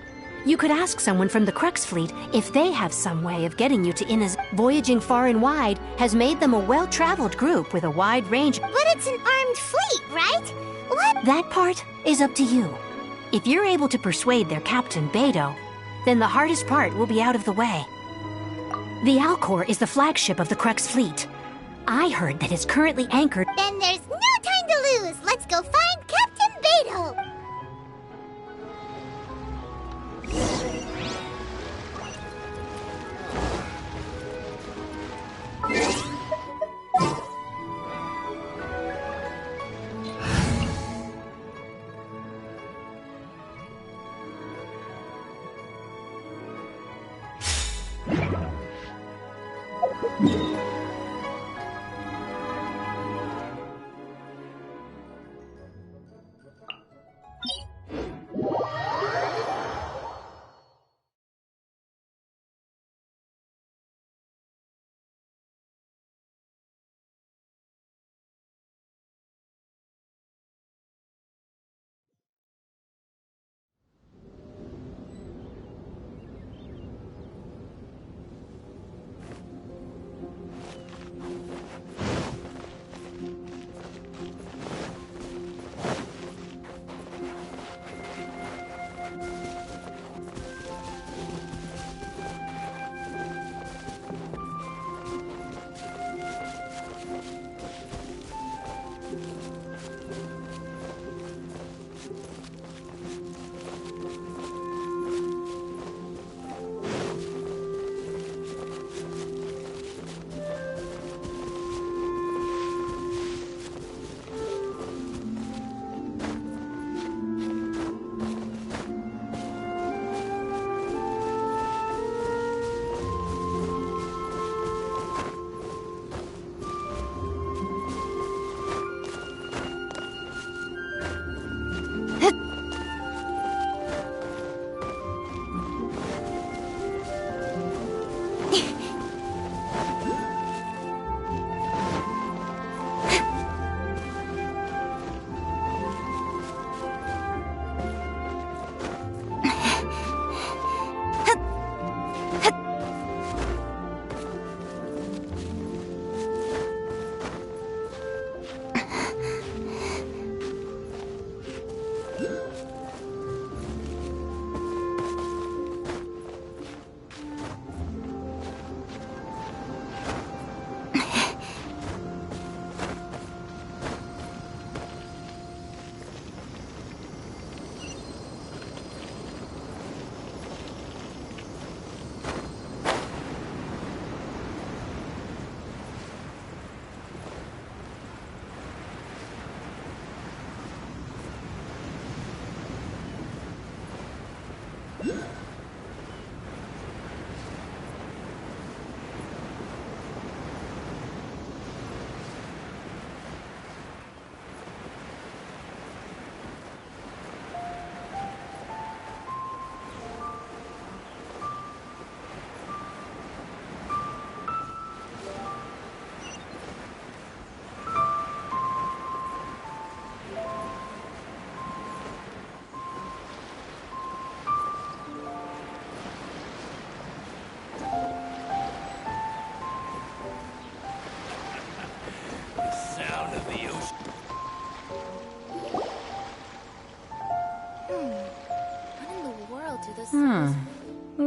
You could ask someone from the Crux Fleet if they have some way of getting you to Inazuma. Voyaging far and wide has made them a well-traveled group with a wide range... But it's an armed fleet, right? What? That part is up to you. If you're able to persuade their captain, Beidou, then the hardest part will be out of the way. The Alcor is the flagship of the Crux Fleet. I heard that it's currently anchored... Then there's no time to lose! Let's go find Captain Beidou!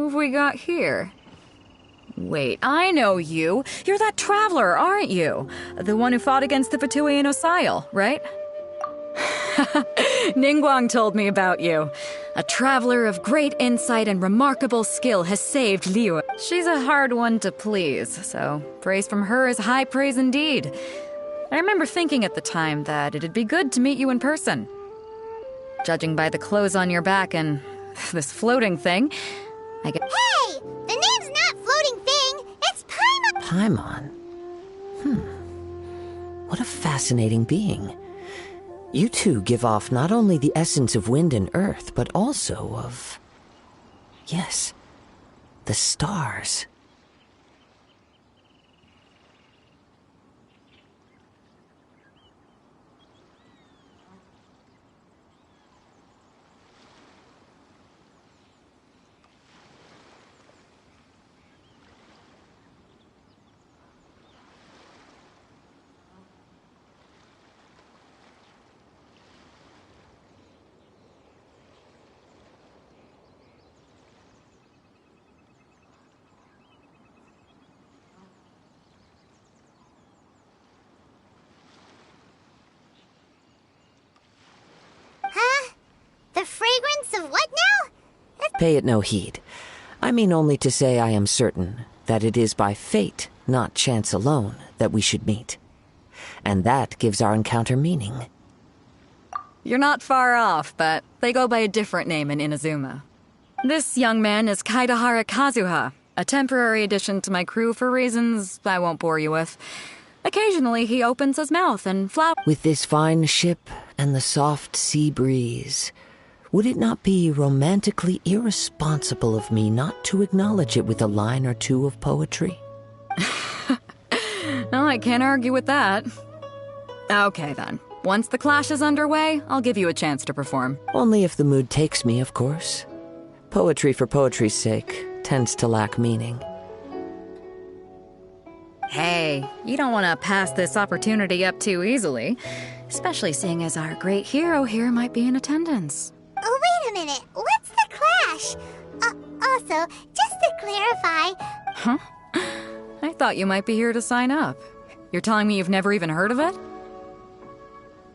have we got here? Wait, I know you. You're that traveler, aren't you? The one who fought against the Fatui and Osail, right? Ningguang told me about you. A traveler of great insight and remarkable skill has saved Liyue. She's a hard one to please, so praise from her is high praise indeed. I remember thinking at the time that it'd be good to meet you in person. Judging by the clothes on your back and this floating thing, I get— Hey! The name's not Floating Thing! It's Paimon! Paimon? What a fascinating being. You two give off not only the essence of wind and earth, but also of— yes, the stars. Huh? The fragrance of what now? Pay it no heed. I mean only to say I am certain that it is by fate, not chance alone, that we should meet. And that gives our encounter meaning. You're not far off, but they go by a different name in Inazuma. This young man is Kaidahara Kazuha, a temporary addition to my crew for reasons I won't bore you with. Occasionally he opens his mouth and With this fine ship and the soft sea breeze, would it not be romantically irresponsible of me not to acknowledge it with a line or two of poetry? No, I can't argue with that. Okay then. Once the clash is underway, I'll give you a chance to perform. Only if the mood takes me, of course. Poetry for poetry's sake tends to lack meaning. Hey, you don't want to pass this opportunity up too easily, especially seeing as our great hero here might be in attendance. Oh, wait a minute. What's the clash? Also, just to clarify... Huh? I thought you might be here to sign up. You're telling me you've never even heard of it?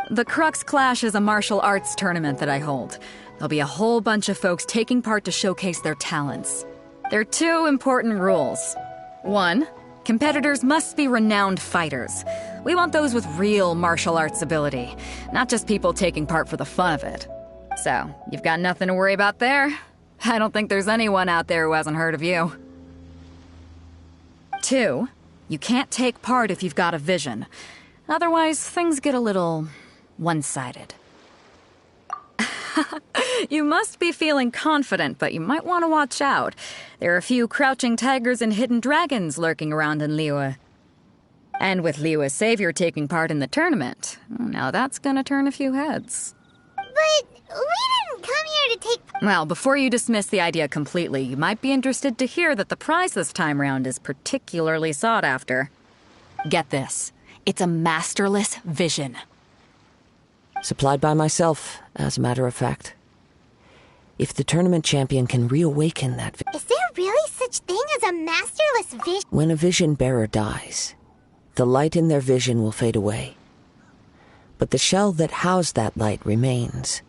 The Crux Clash is a martial arts tournament that I hold. There'll be a whole bunch of folks taking part to showcase their talents. There are two important rules. 1, competitors must be renowned fighters. We want those with real martial arts ability, not just people taking part for the fun of it. So, you've got nothing to worry about there. I don't think there's anyone out there who hasn't heard of you. 2, you can't take part if you've got a vision. Otherwise, things get a little one-sided. You must be feeling confident, but you might want to watch out. There are a few crouching tigers and hidden dragons lurking around in Liyue. And with Liyue's savior taking part in the tournament, now that's gonna turn a few heads. But we didn't come here to take... Well, before you dismiss the idea completely, you might be interested to hear that the prize this time round is particularly sought after. Get this. It's a masterless vision. Supplied by myself, as a matter of fact. If the tournament champion can reawaken that Is there really such thing as a masterless vision? When a vision bearer dies, the light in their vision will fade away. But the shell that housed that light remains.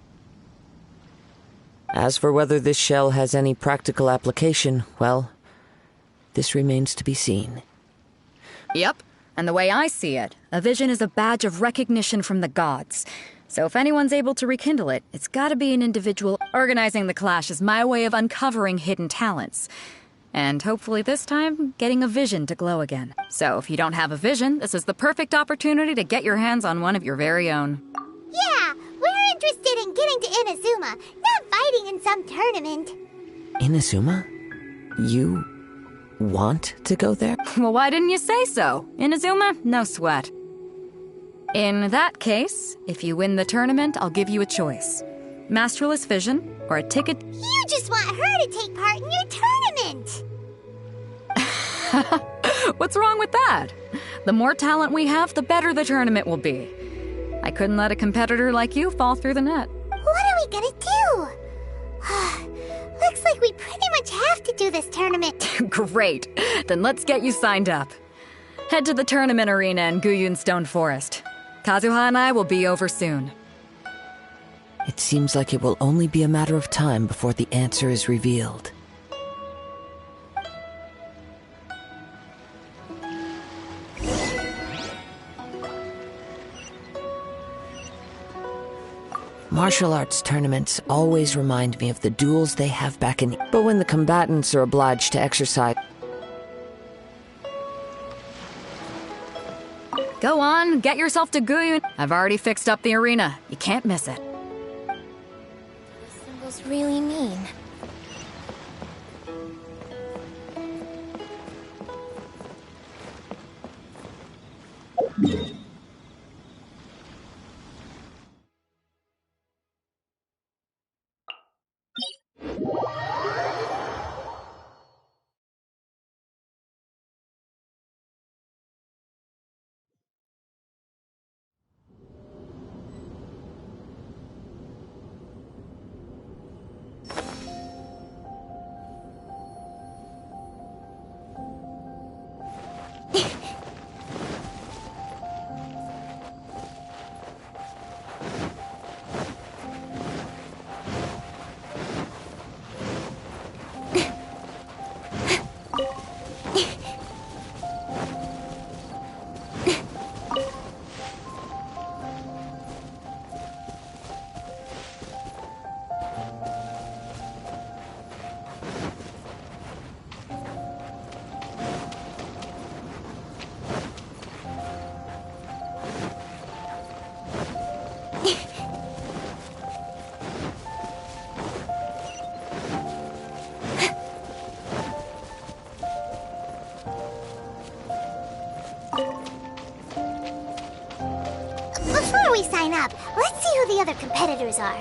As for whether this shell has any practical application, well, this remains to be seen. Yep, and the way I see it, a vision is a badge of recognition from the gods. So if anyone's able to rekindle it, it's gotta be an individual. Organizing the clash is my way of uncovering hidden talents. And hopefully this time, getting a vision to glow again. So if you don't have a vision, this is the perfect opportunity to get your hands on one of your very own. Yeah, we're interested in getting to Inazuma, not fighting in some tournament. Inazuma? You want to go there? Well, why didn't you say so? Inazuma? No sweat. In that case, if you win the tournament, I'll give you a choice. Masterless vision, or a ticket... You just want her to take part in your tournament! What's wrong with that? The more talent we have, the better the tournament will be. I couldn't let a competitor like you fall through the net. What are we gonna do? Looks like we pretty much have like to do this tournament. Great. Then let's get you signed up. Head to the tournament arena in Guyun Stone Forest. Kazuha and I will be over soon. It seems like it will only be a matter of time before the answer is revealed. Martial arts tournaments always remind me of the duels they have back in... But when the combatants are obliged to exercise... Go on, get yourself to Guyun. I've already fixed up the arena. You can't miss it. What do symbols really mean? Before we sign up, let's see who the other competitors are.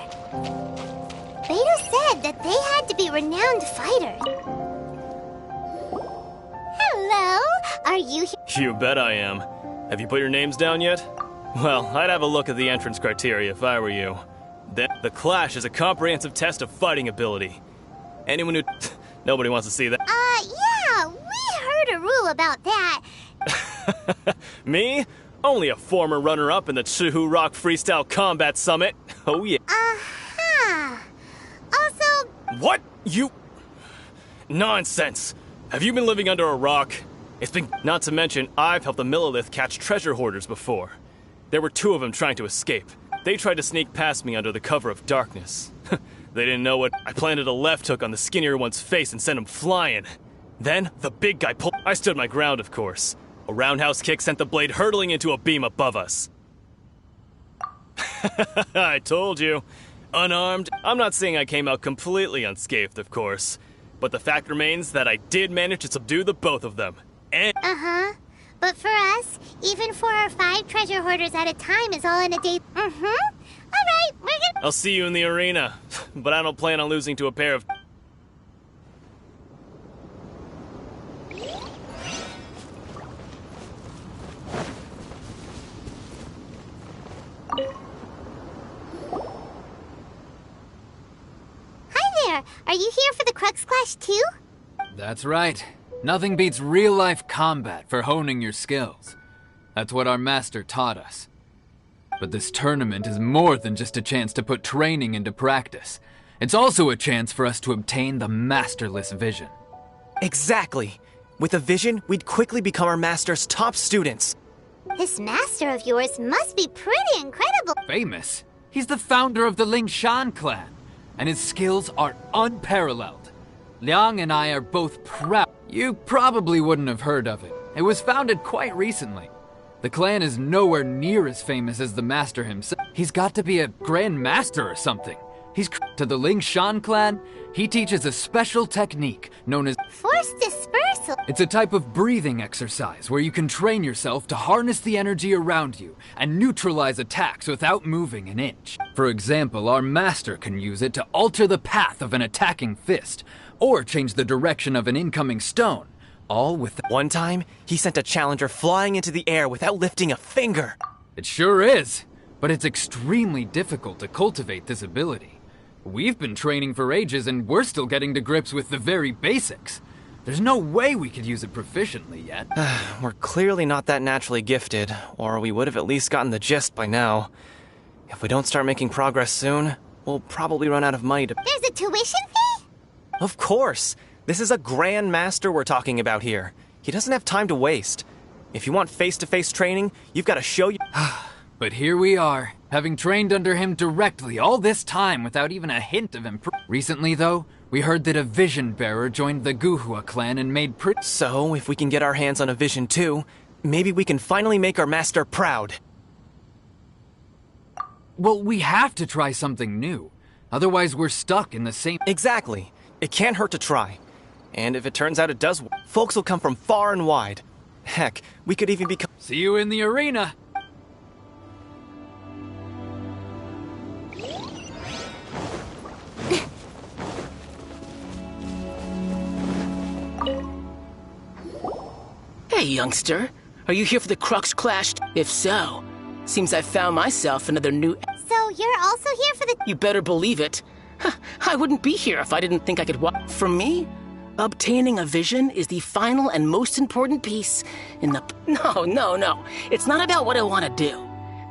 Beto said that they had to be renowned fighters. Hello, are you here? You bet I am. Have you put your names down yet? Well, I'd have a look at the entrance criteria if I were you. Then, the Clash is a comprehensive test of fighting ability. Anyone who... Nobody wants to see that. Yeah, we heard a rule about that. Me? Only a former runner-up in the Chihu Rock Freestyle Combat Summit. Oh yeah. Uh-huh. Also... What? You... Nonsense. Have you been living under a rock? It's been... Not to mention, I've helped the Millilith catch treasure hoarders before. There were 2 of them trying to escape. They tried to sneak past me under the cover of darkness. They didn't know what... I planted a left hook on the skinnier one's face and sent him flying. Then, the big guy pulled... I stood my ground, of course. A roundhouse kick sent the blade hurtling into a beam above us. I told you. Unarmed. I'm not saying I came out completely unscathed, of course. But the fact remains that I did manage to subdue the both of them. And... Uh-huh. But for us, even 4 or 5 treasure hoarders at a time is all in a day. Mm-hmm. All right, we're gonna... I'll see you in the arena. But I don't plan on losing to a pair of... Hi there. Are you here for the Crux Clash too? That's right. Nothing beats real-life combat for honing your skills. That's what our master taught us. But this tournament is more than just a chance to put training into practice. It's also a chance for us to obtain the masterless vision. Exactly. With a vision, we'd quickly become our master's top students. This master of yours must be pretty incredible. Famous? He's the founder of the Lingshan clan, and his skills are unparalleled. Liang and I are both proud. You probably wouldn't have heard of it. It was founded quite recently. The clan is nowhere near as famous as the master himself. He's got to be a grand master or something. To the Lingshan clan, he teaches a special technique known as Force dispersal. It's a type of breathing exercise where you can train yourself to harness the energy around you and neutralize attacks without moving an inch. For example, our master can use it to alter the path of an attacking fist, or change the direction of an incoming stone, all with... One time, he sent a challenger flying into the air without lifting a finger. It sure is, but it's extremely difficult to cultivate this ability. We've been training for ages and we're still getting to grips with the very basics. There's no way we could use it proficiently yet. We're clearly not that naturally gifted, or we would have at least gotten the gist by now. If we don't start making progress soon, we'll probably run out of money to— There's a tuition fee? Of course! This is a Grand Master we're talking about here. He doesn't have time to waste. If you want face-to-face training, you've got to show you— But here we are, having trained under him directly all this time without even a hint of improvement. Recently, though, we heard that a Vision Bearer joined the Guhua clan and made So, if we can get our hands on a Vision too, maybe we can finally make our master proud. Well, we have to try something new. Otherwise, we're stuck in the same— Exactly. It can't hurt to try. And if it turns out it does, folks will come from far and wide. Heck, we could even become— See you in the arena! Hey, youngster. Are you here for the Crux Clash? If so, seems I found myself another new— So you're also here for the— You better believe it. I wouldn't be here if I didn't think I could For me, obtaining a vision is the final and most important piece in the— No. It's not about what I want to do.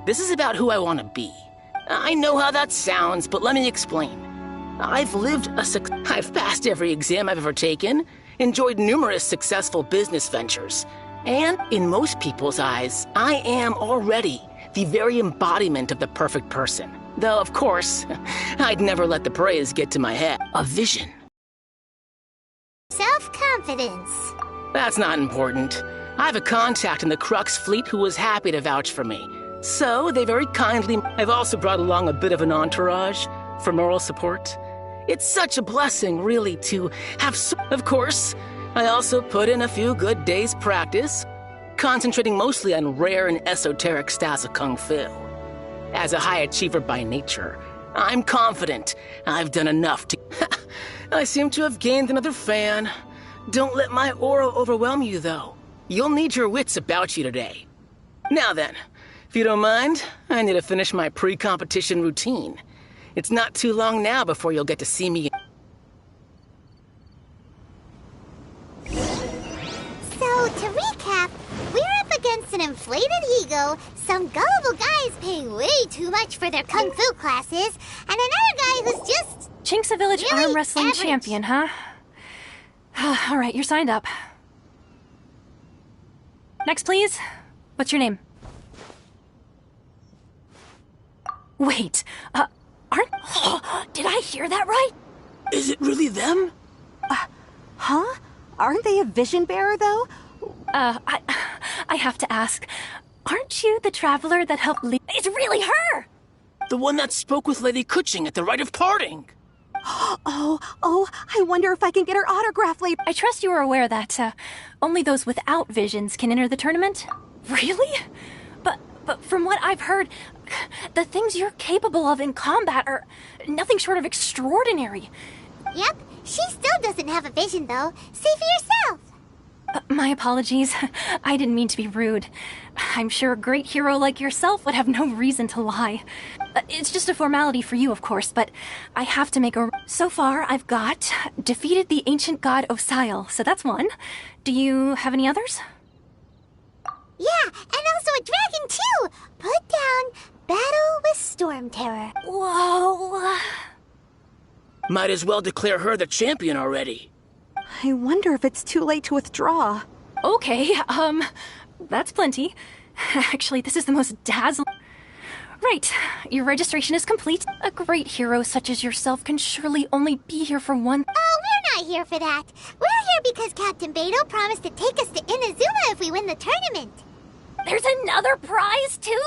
This is about who I want to be. I know how that sounds, but let me explain. I've passed every exam I've ever taken, enjoyed numerous successful business ventures, and in most people's eyes, I am already the very embodiment of the perfect person. Though, of course, I'd never let the praise get to my head. A vision. Self-confidence. That's not important. I have a contact in the Crux fleet who was happy to vouch for me. So, they very kindly— I've also brought along a bit of an entourage for moral support. It's such a blessing, really, to have Of course, I also put in a few good days' practice, concentrating mostly on rare and esoteric styles of Kung Fu. As a high achiever by nature, I'm confident I've done enough to— I seem to have gained another fan. Don't let my aura overwhelm you, though. You'll need your wits about you today. Now then, if you don't mind, I need to finish my pre-competition routine. It's not too long now before you'll get to see me. So, to recap, we're up against an inflated ego, some gullible guys paying way too much for their kung fu classes, and another guy who's just— Chink's a village really arm wrestling average. champion, huh? All right, you're signed up. Next, please. What's your name? Wait, aren't... Did I hear that right? Is it really them? Huh? Aren't they a vision bearer, though? I have to ask. Aren't you the traveler that helped lead... It's really her! The one that spoke with Lady Kuching at the rite of parting. Oh, I wonder if I can get her autograph later. I trust you are aware that, only those without visions can enter the tournament? Really? But from what I've heard, the things you're capable of in combat are nothing short of extraordinary. Yep, she still doesn't have a vision, though. See for yourself. My apologies. I didn't mean to be rude. I'm sure a great hero like yourself would have no reason to lie. It's just a formality for you, of course, but I have to make a... So far, I've got defeated the ancient god Osile, so that's one. Do you have any others? Yeah, and also a dragon, too! Put down Battle with Storm Terror. Whoa... Might as well declare her the champion already. I wonder if it's too late to withdraw. Okay, that's plenty. Actually, this is the most dazzling... Right, your registration is complete. A great hero such as yourself can surely only be here for one... Oh, we're not here for that. We're here because Captain Beidou promised to take us to Inazuma if we win the tournament. There's another prize, too?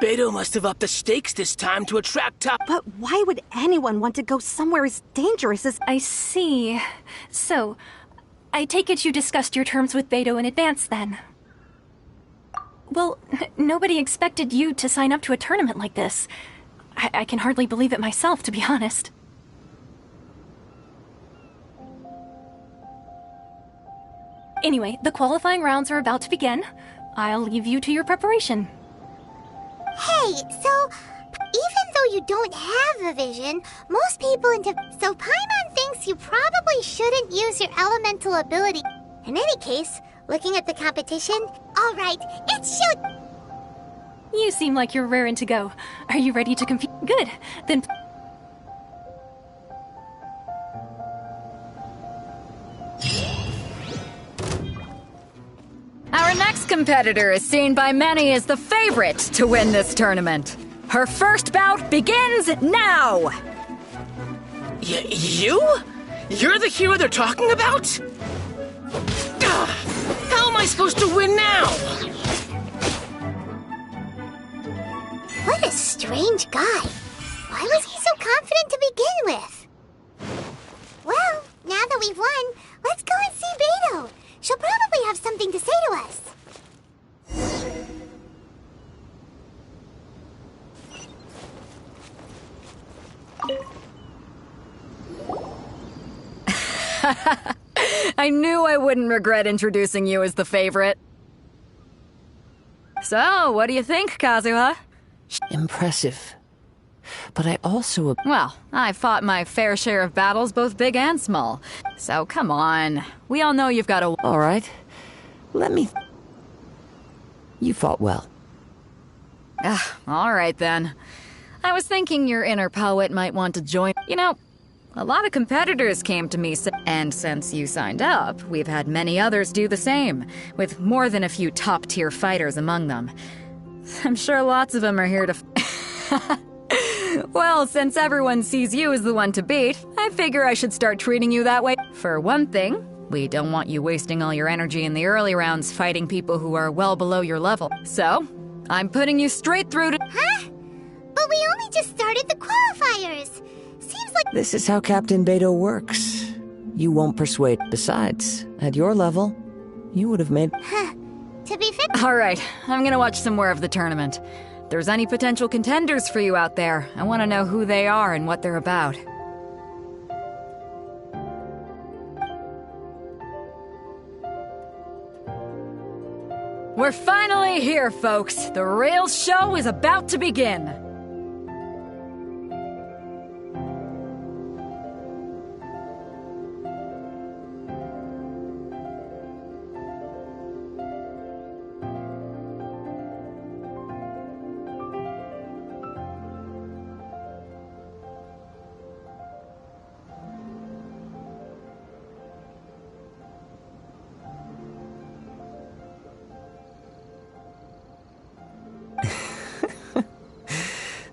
Beidou must have upped the stakes this time to attract top... But why would anyone want to go somewhere as dangerous as... I see. So, I take it you discussed your terms with Beidou in advance, then? Well, nobody expected you to sign up to a tournament like this. I can hardly believe it myself, to be honest. Anyway, the qualifying rounds are about to begin. I'll leave you to your preparation. Hey, so even though though you don't have a vision, most people So Paimon thinks you probably shouldn't use your elemental ability. In any case, looking at the competition, alright, it's show. You seem like you're raring to go. Are you ready to compete? Good. Then... Our next competitor is seen by many as the favorite to win this tournament. Her first bout begins now! You? You're the hero they're talking about? How am I supposed to win now? What a strange guy. Why was he so confident to begin with? Well, now that we've won, let's go and see Beto. She'll probably have something to say to us. I knew I wouldn't regret introducing you as the favorite. So, what do you think, Kazuha? Impressive. But I also... Well, I've fought my fair share of battles, both big and small. So, come on. We all know you've got a... All right. Let me... You fought well. All right, then. I was thinking your inner poet might want to join... You know, a lot of competitors came to me, and since you signed up, we've had many others do the same, with more than a few top-tier fighters among them. I'm sure lots of them are here to... Well, since everyone sees you as the one to beat, I figure I should start treating you that way. For one thing, we don't want you wasting all your energy in the early rounds fighting people who are well below your level. So, I'm putting you straight through to... Huh? But we only just started the qualifiers. Seems like... This is how Captain Beto works. You won't persuade. Besides, at your level, you would have made... Huh. To be fair... Alright, I'm gonna watch some more of the tournament. If there's any potential contenders for you out there, I want to know who they are and what they're about. We're finally here, folks. The real show is about to begin.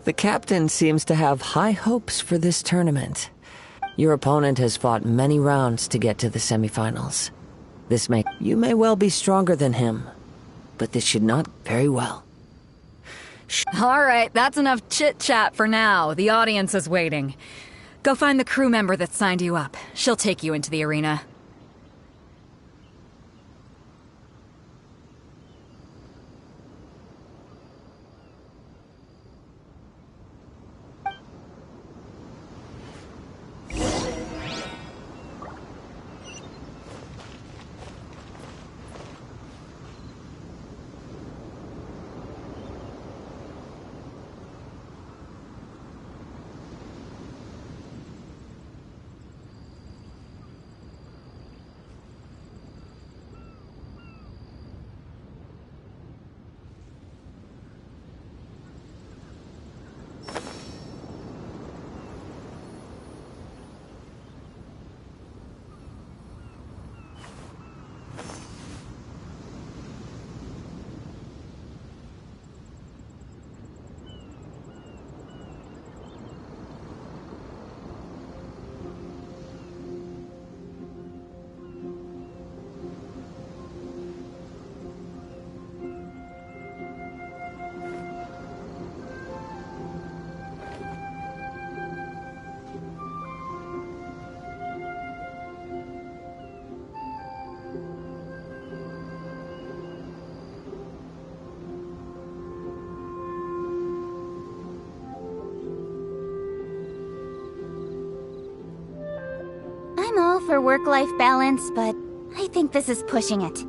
The captain seems to have high hopes for this tournament. Your opponent has fought many rounds to get to the semifinals. You may well be stronger than him, but this should not very well. Alright, that's enough chit-chat for now. The audience is waiting. Go find the crew member that signed you up. She'll take you into the arena. I'm all for work-life balance, but I think this is pushing it.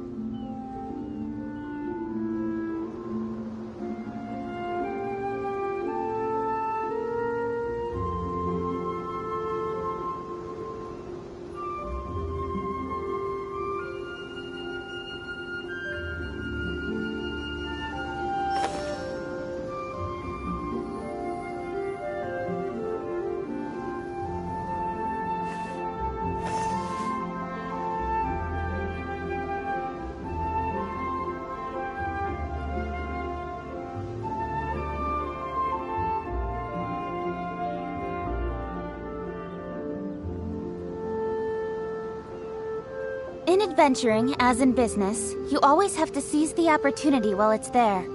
In adventuring, as in business, you always have to seize the opportunity while it's there.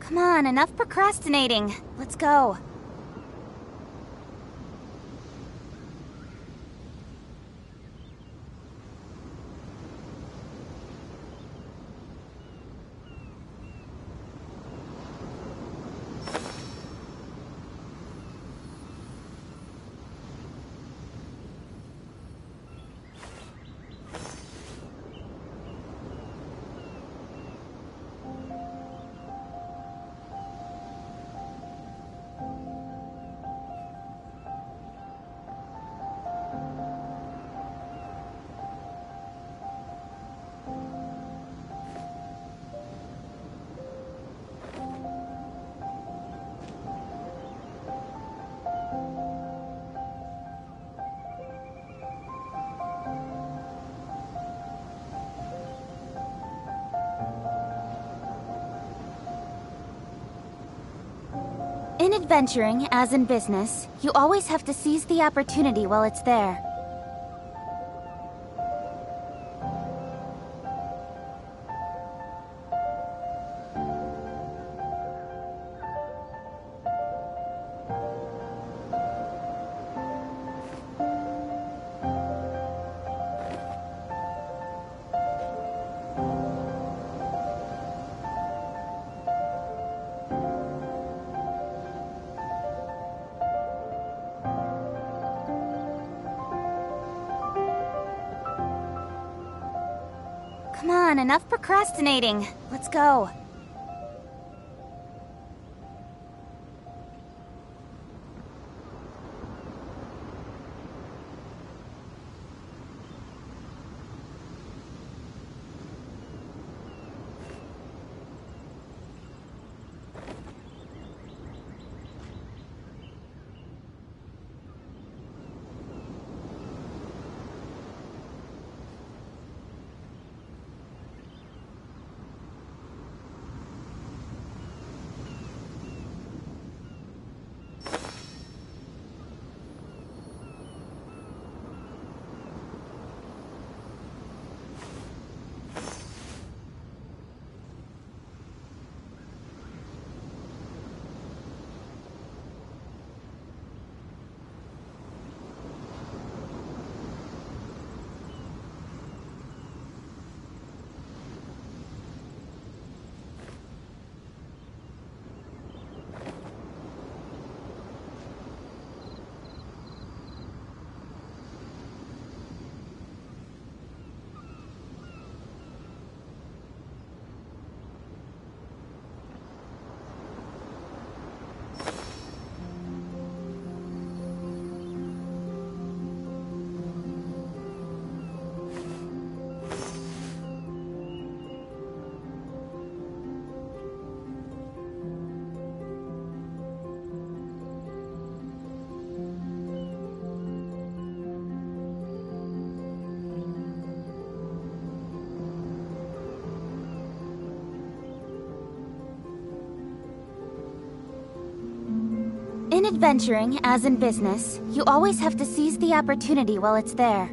Come on, enough procrastinating. Let's go. In adventuring, as in business, you always have to seize the opportunity while it's there. Come on, enough procrastinating. Let's go. In adventuring, as in business, you always have to seize the opportunity while it's there.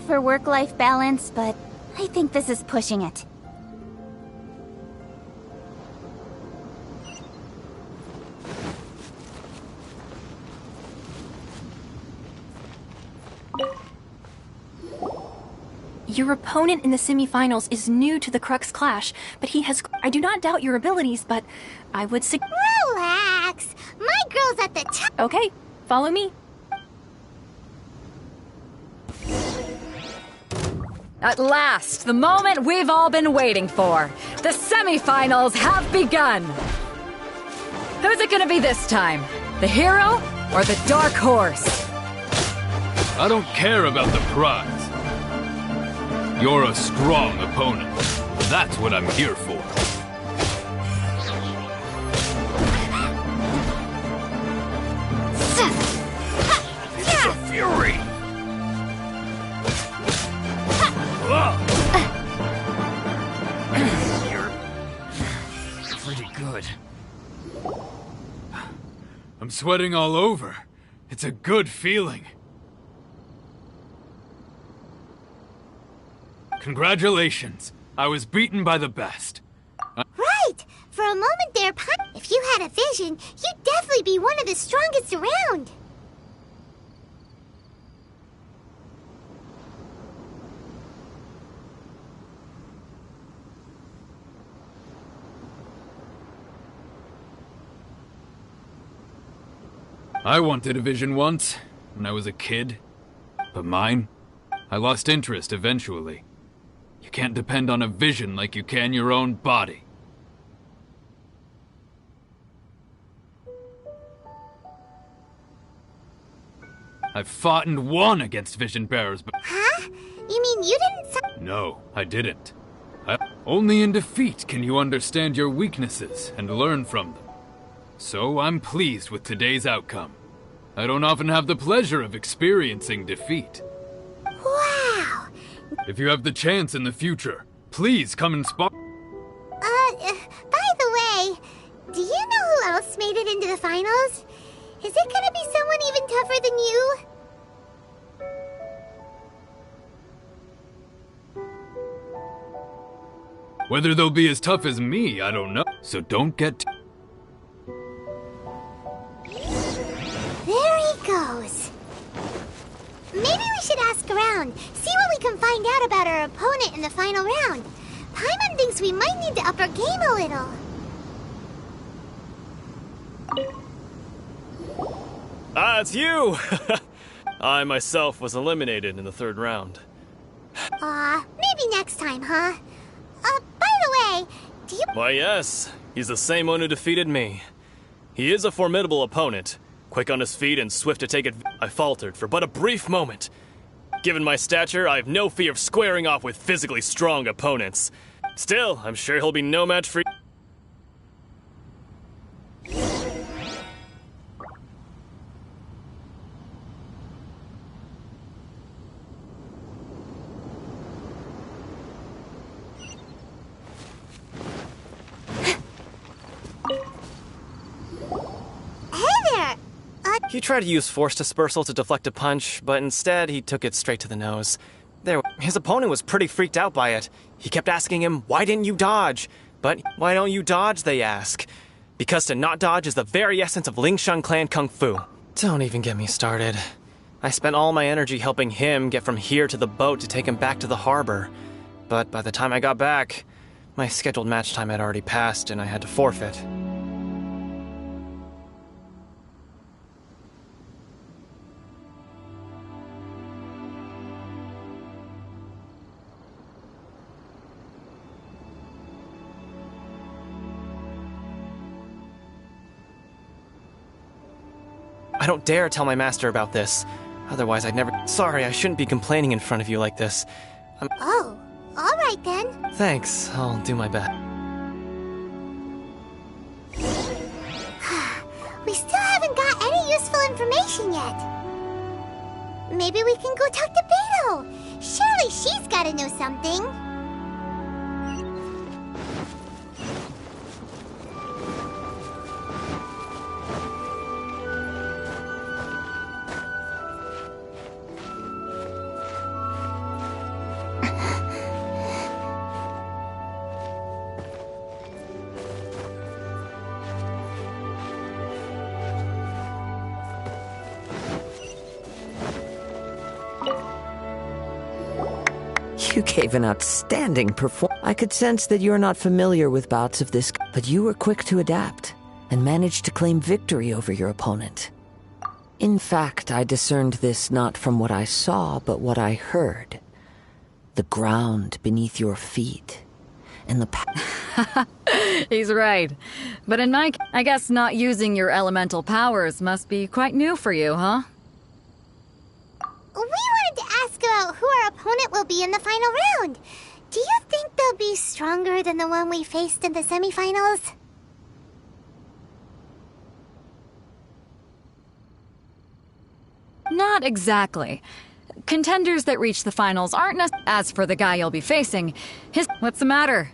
for work-life balance, but I think this is pushing it. Your opponent in the semifinals is new to the Crux Clash, but he has... I do not doubt your abilities, but I would Relax! My girl's at the top! Okay, follow me. At last, the moment we've all been waiting for. The semifinals have begun. Who's it gonna be this time? The hero or the dark horse? I don't care about the prize. You're a strong opponent. That's what I'm here for. It's a fury! You're pretty good. I'm sweating all over. It's a good feeling. Congratulations. I was beaten by the best. Right! For a moment there, if you had a vision, you'd definitely be one of the strongest around. I wanted a vision once, when I was a kid. But mine? I lost interest eventually. You can't depend on a vision like you can your own body. I've fought and won against vision bearers, but... Huh? You mean you didn't... No, I didn't. Only in defeat can you understand your weaknesses and learn from them. So I'm pleased with today's outcome. I don't often have the pleasure of experiencing defeat. Wow! If you have the chance in the future, please come and spot. By the way, do you know who else made it into the finals? Is it gonna be someone even tougher than you? Whether they'll be as tough as me, I don't know. So don't get... There he goes. Maybe we should ask around, see what we can find out about our opponent in the final round. Paimon thinks we might need to up our game a little. Ah, it's you! I myself was eliminated in the third round. Maybe next time, huh? By the way, do you... Why, yes. He's the same one who defeated me. He is a formidable opponent. Quick on his feet and swift to take it. I faltered for but a brief moment. Given my stature, I have no fear of squaring off with physically strong opponents. Still, I'm sure he'll be no match for you. He tried to use force dispersal to deflect a punch, but instead he took it straight to the nose. His opponent was pretty freaked out by it. He kept asking him, "Why didn't you dodge?" But why don't you dodge, they ask. Because to not dodge is the very essence of Lingshan clan kung fu. Don't even get me started. I spent all my energy helping him get from here to the boat to take him back to the harbor. But by the time I got back, my scheduled match time had already passed and I had to forfeit. I don't dare tell my master about this. Otherwise, I'd never... Sorry, I shouldn't be complaining in front of you like this. Oh, all right then. Thanks, I'll do my best. We still haven't got any useful information yet. Maybe we can go talk to Beto. Surely she's gotta know something. You gave an outstanding performance. I could sense that you're not familiar with bouts of this, but you were quick to adapt and managed to claim victory over your opponent. In fact, I discerned this not from what I saw, but what I heard. The ground beneath your feet, and the He's right. But I guess not using your elemental powers must be quite new for you, huh? We wanted to ask about who our opponent will be in the final round. Do you think they'll be stronger than the one we faced in the semifinals? Not exactly. Contenders that reach the finals aren't As for the guy you'll be facing, What's the matter?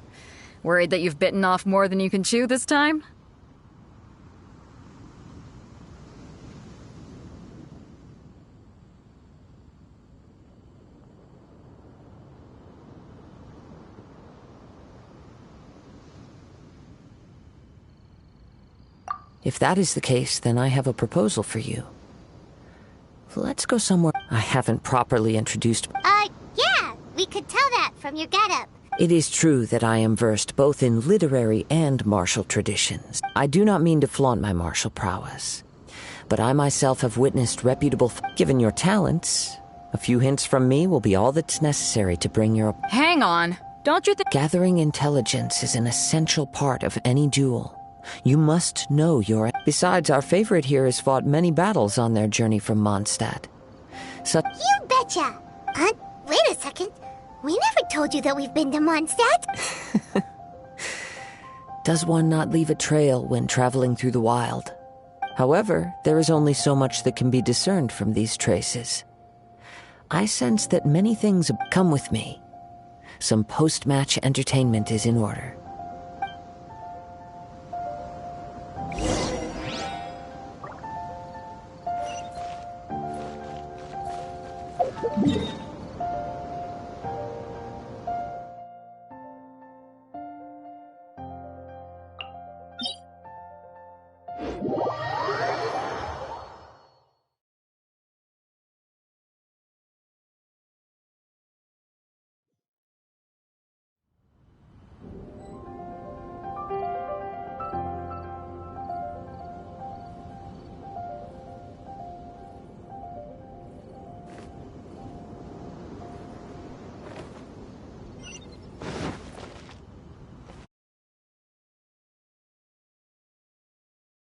Worried that you've bitten off more than you can chew this time? If that is the case, then I have a proposal for you. Let's go somewhere. I haven't properly introduced. Yeah, we could tell that from your getup. It is true that I am versed both in literary and martial traditions. I do not mean to flaunt my martial prowess, but I myself have witnessed reputable. Given your talents, a few hints from me will be all that's necessary to bring your. Hang on. Don't you think Gathering intelligence is an essential part of any duel. You must know your. Besides, our favorite here has fought many battles on their journey from Mondstadt. You betcha! Wait a second. We never told you that we've been to Mondstadt. Does one not leave a trail when traveling through the wild? However, there is only so much that can be discerned from these traces. I sense that many things come with me. Some post-match entertainment is in order. Yeah.